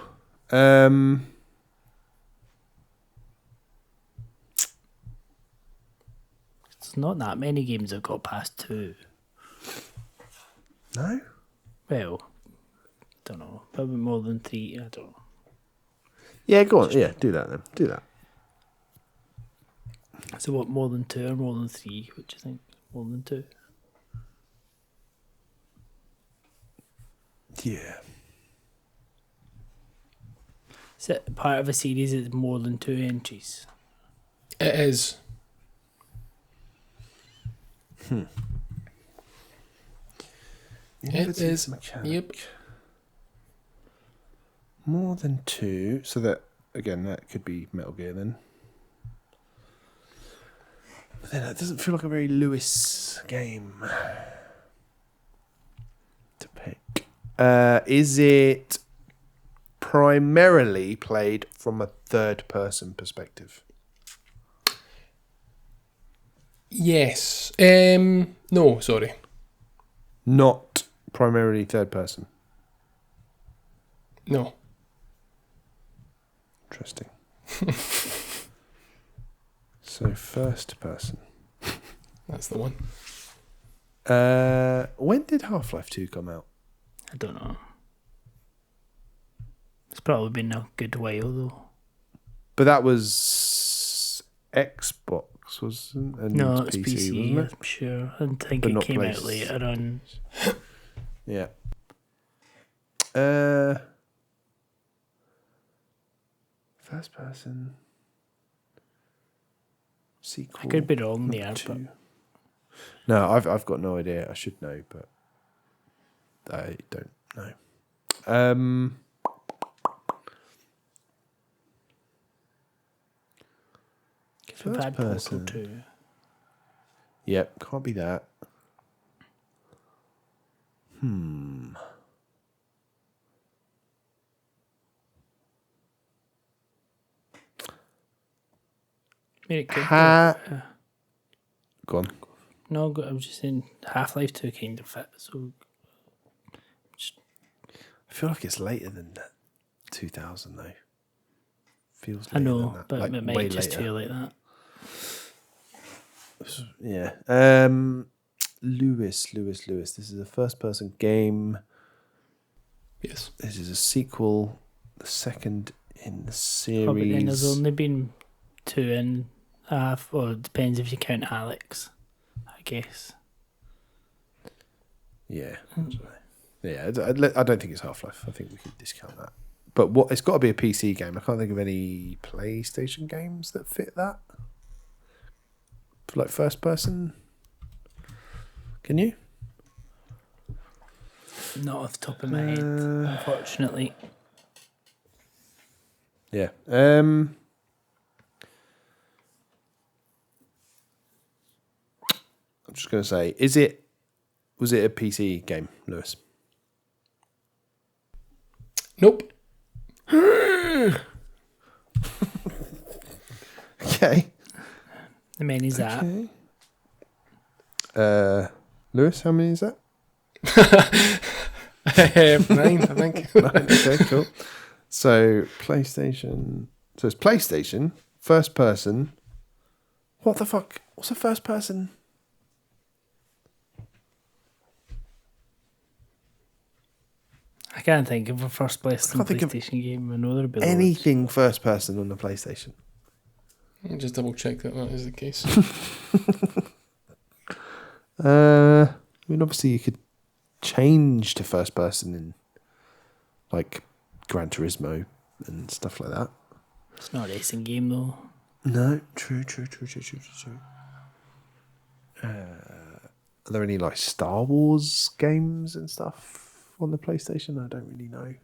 It's not that many games have got past two. No. Well, don't know. Probably more than three. I don't know. Yeah, go on. Yeah, do that then. Do that. So what, more than two or more than three? What do you think? More than two? Yeah. Is it part of a series that's more than two entries? It is. It is. Yep. More than two. So that, again, that could be Metal Gear then. But then it doesn't feel like a very Lewis game to pick. Is it primarily played from a third-person perspective? Yes. No, sorry. Not primarily third-person. No. Interesting. So first-person. That's the one. When did Half-Life 2 come out? I don't know. It's probably been a good while though. But that was Xbox, wasn't it? And No, it's PC, PC, wasn't it? I'm sure. I think But it not came out Place- later on. Yeah. First person sequel. I could be wrong there, but two. No, I've got no idea. I should know, but I don't know. we've First had person. Portal 2. Yep, can't be that. I mean, it could Ha- Go on. No, I was just saying Half-Life 2 kind of fit, so I feel like it's later than that. 2000 though. Feels later I know, than that. but like, it way might just later. feel like that. Yeah. Lewis. This is a first-person game. Yes. This is a sequel, the second in the series. Oh, but then there's only been 2.5, or it depends if you count Alex, I guess. Yeah. Yeah, I don't think it's Half-Life. I think we could discount that. But it's got to be a PC game. I can't think of any PlayStation games that fit that. For like first person. Can you? Not off the top of my head, unfortunately. Yeah. I'm just going to say, was it a PC game, Lewis? Nope. Okay. How many is that? Lewis, how many is that? 9, I think. 9. Okay, cool. So PlayStation. So it's PlayStation, first person. What the fuck? What's a first person? I can't think of a first person can't think of PlayStation game. I know there'll be loads. Anything first person on the PlayStation. I'll just double check that is the case. I mean, obviously you could change to first person in like Gran Turismo and stuff like that. It's not a racing game though. No, true. Are there any like Star Wars games and stuff on the PlayStation? I don't really know.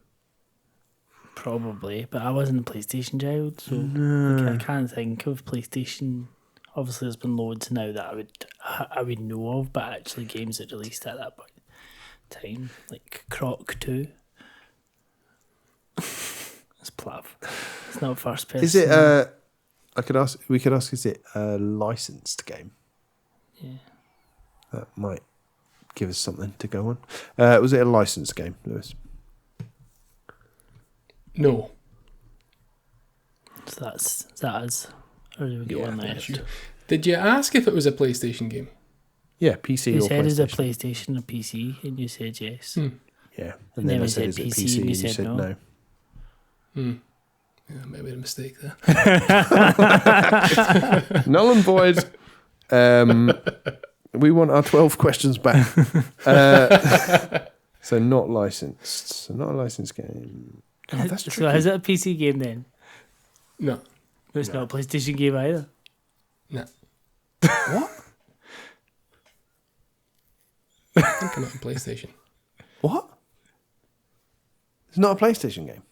Probably, but I wasn't a PlayStation child, so like, I can't think of PlayStation. Obviously, there's been loads now that I would know of, but actually games that released at that point in time, like Croc 2. It's plav. It's not first person. Is it? We could ask. Is it a licensed game? Yeah. That might give us something to go on. Was it a licensed game, Lewis? No. So that's us. Or do we get one left? Did you ask if it was a PlayStation game? Yeah, PC You or said PlayStation. is a PlayStation or PC, and you said yes. Yeah, And then I we said, said is it PC, PC? and you You said said no. no. Yeah, maybe a mistake there. Null and void. We want our 12 questions back. So not licensed. So not a licensed game. God, that's tricky. So is it a PC game then? No. It's not a PlayStation game either. No. What? I think I'm not on PlayStation. What? It's not a PlayStation game.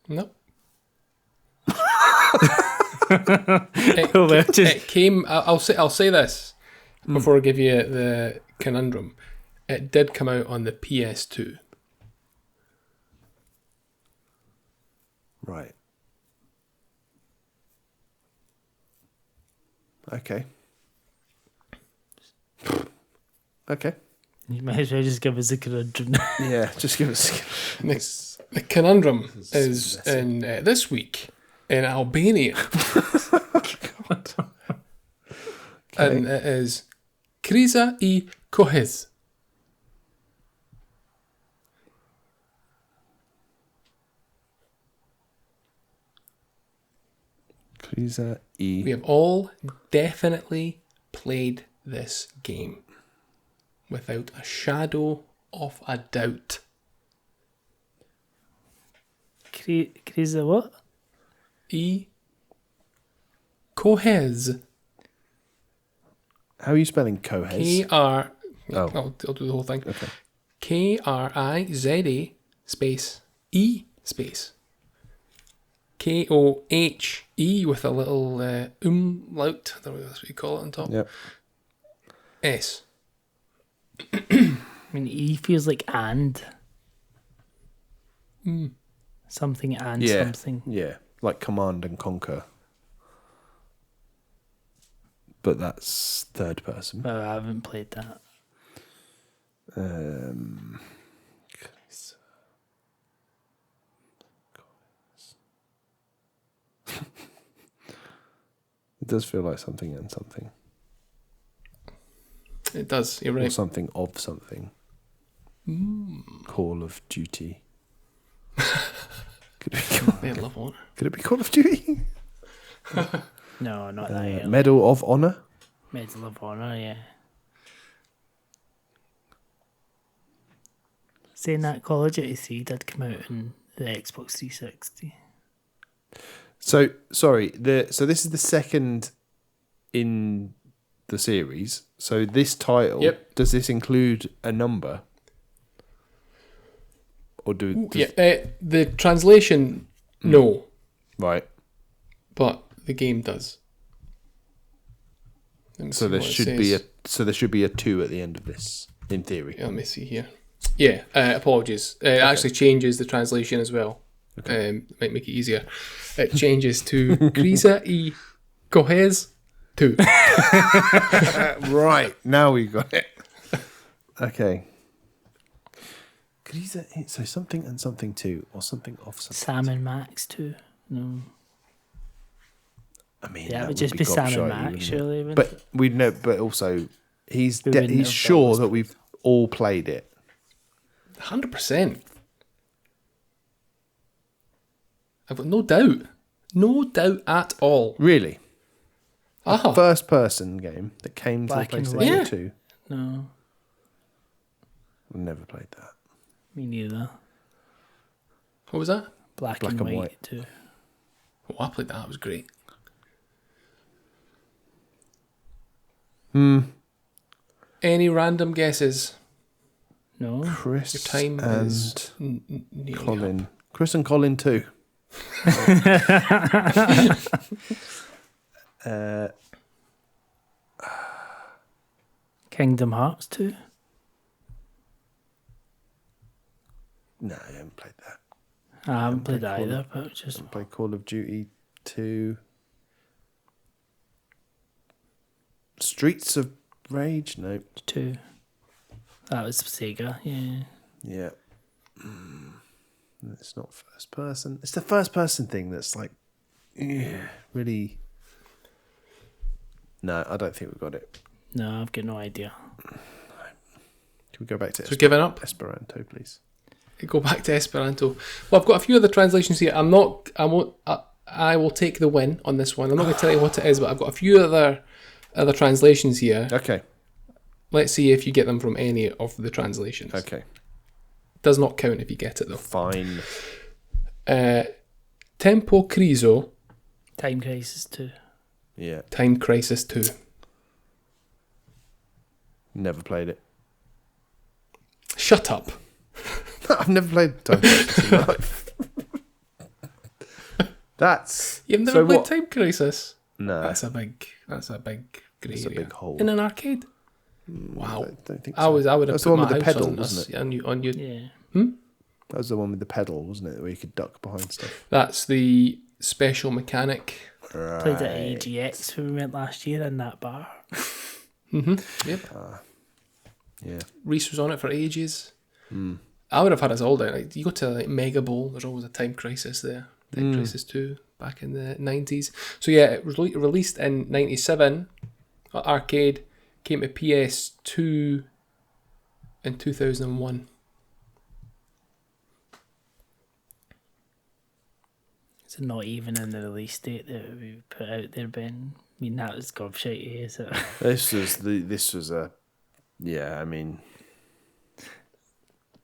No. Well, It came. I'll say this before I give you the conundrum. It did come out on the PS2. Right. Okay. Okay. You might as well just give us a conundrum. Yeah, just give us. The conundrum is in this week in Albania, and it is Kriza I Kohez. We have all definitely played this game without a shadow of a doubt. Kriza what? I Kohez. How are you spelling Kohez? K-R... Oh. I'll do the whole thing. Okay. Kriza space E space Kohe with a little umlaut. I don't know if that's what you call it on top. Yep. S. I mean, E feels like and. Something and Yeah. something. Yeah. Like Command and Conquer. But that's third person. Well, I haven't played that. It does feel like something and something. It does, you're Or right. something of something. Call of Duty. Could Medal of Honor. it be Call of Duty? No, not that yet. Medal of Honor? Medal of Honor, yeah. Saying that, Call of Duty 3 did come out in the Xbox 360. So sorry, so this is the second in the series. So this title, Yep. does this include a number? Or The translation, no, right? but the game does. Let me So see there what it should be a 2 at the end of this, in theory. Yeah, let me see here. Yeah, apologies. It actually changes the translation as well. Might make it easier. It changes to Kriza I Kohez 2. Right, now we got it. Okay. So something and something 2, or something of something. Sam and Max too. No. I mean, Yeah, that it would just be gobshite, Sam and wouldn't Max, it? surely. wouldn't But it? we know. But also, he's We wouldn't have sure thought that we've all played it. 100%. I've got no doubt. No doubt at all. Really, Ah, first person game that came Black to and PlayStation white. Yeah. 2. No, I've never played that. me neither. what was that? Black Black and and white, white. too. Oh, I played that. It was great. Any random guesses? No. Chris Your time and is nearly Colin. up. Chris and Colin too. Kingdom Hearts 2. No, I haven't played that. I haven't played that played either, but just I played Call of Duty 2. Streets of Rage? No. 2. That was Sega, yeah. Yeah. It's not first person. It's the first person thing that's like, really. No, I don't think we've got it. No, I've got no idea. Can we go back to So giving up? Esperanto, please? Go back to Esperanto. Well, I've got a few other translations here. I will take the win on this one. I'm not going to tell you what it is, but I've got a few other translations here. Okay. Let's see if you get them from any of the translations. Okay. Does not count if you get it though. Fine. Tempo Criso. Time Crisis 2. Yeah. Time Crisis 2. Never played it. Shut up. I've never played Time Crisis in my life. That's. You've never so played what? Time Crisis? No. That's a big grey That's a area. big hole. In an arcade? Wow. I don't think I so. would have That's put the one my with the house pedal, on wasn't us. it? On you. Yeah. That was the one with the pedal, wasn't it? Where you could duck behind stuff. That's the special mechanic. Right. Played at AGX when we went last year in that bar. Yep. Yeah. Reese was on it for ages. I would have had us all down. Like, you go to like Mega Bowl, there's always a Time Crisis there. Time Crisis 2 back in the 90s. So yeah, it was released in 97 at arcade, came to PS2 in 2001. It's not even in the release date that we put out there, Ben. I mean, that was gobshite, is it? This was a. Yeah, I mean,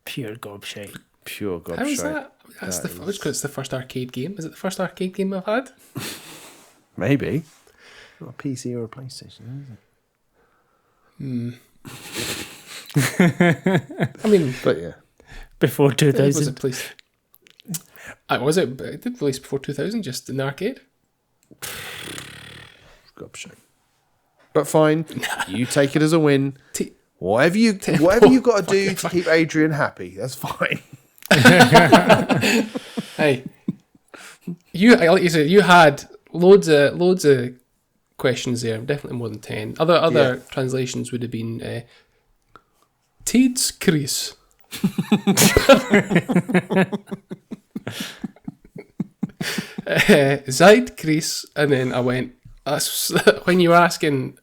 Pure gobshite. pure gobshite. How is that? That's because it's the first arcade game. Is it the first arcade game I've had? Maybe. Not a PC or a PlayStation, is it? I mean, But yeah. Before it was a 2000. place. Was it? It did release before 2000, just in the arcade. Gobshite. But fine. You take it as a win. T- Whatever you got to do to keep Adrian happy, that's fine. Hey, like you said, you had loads of questions there. Definitely more than 10. Other translations would have been Tidskris. Zeitkris, and then I went. That's when you were asking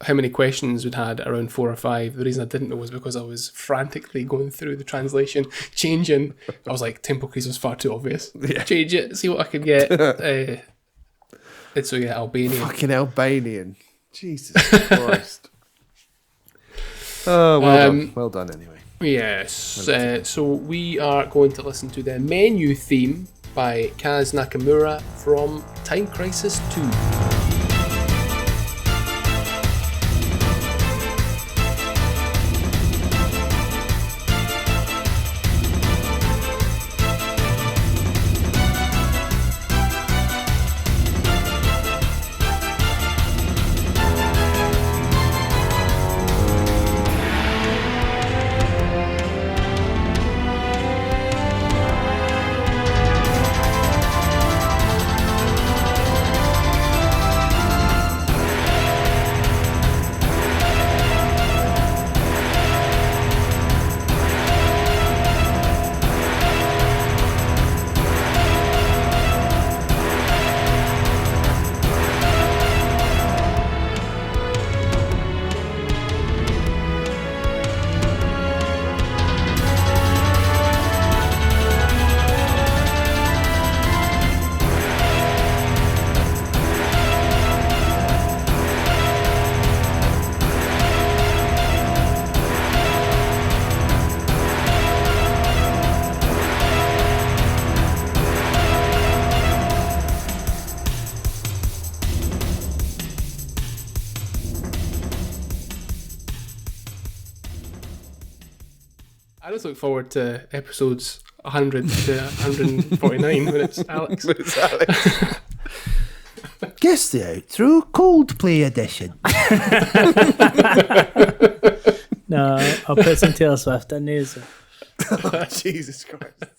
how many questions we'd had, around 4 or 5. The reason I didn't know was because I was frantically going through the translation, changing. I was like, Tempo Crisis was far too obvious. Yeah. Change it, see what I could get. And so yeah, Albanian. Fucking Albanian. Jesus Christ. Oh, well done. Well done, anyway. Yes. So we are going to listen to the menu theme by Kaz Nakamura from Time Crisis 2. I just look forward to episodes 100 to 149 when it's Alex. Guess the outro Coldplay edition. No, I'll put some Taylor Swift in there. So. Jesus Christ.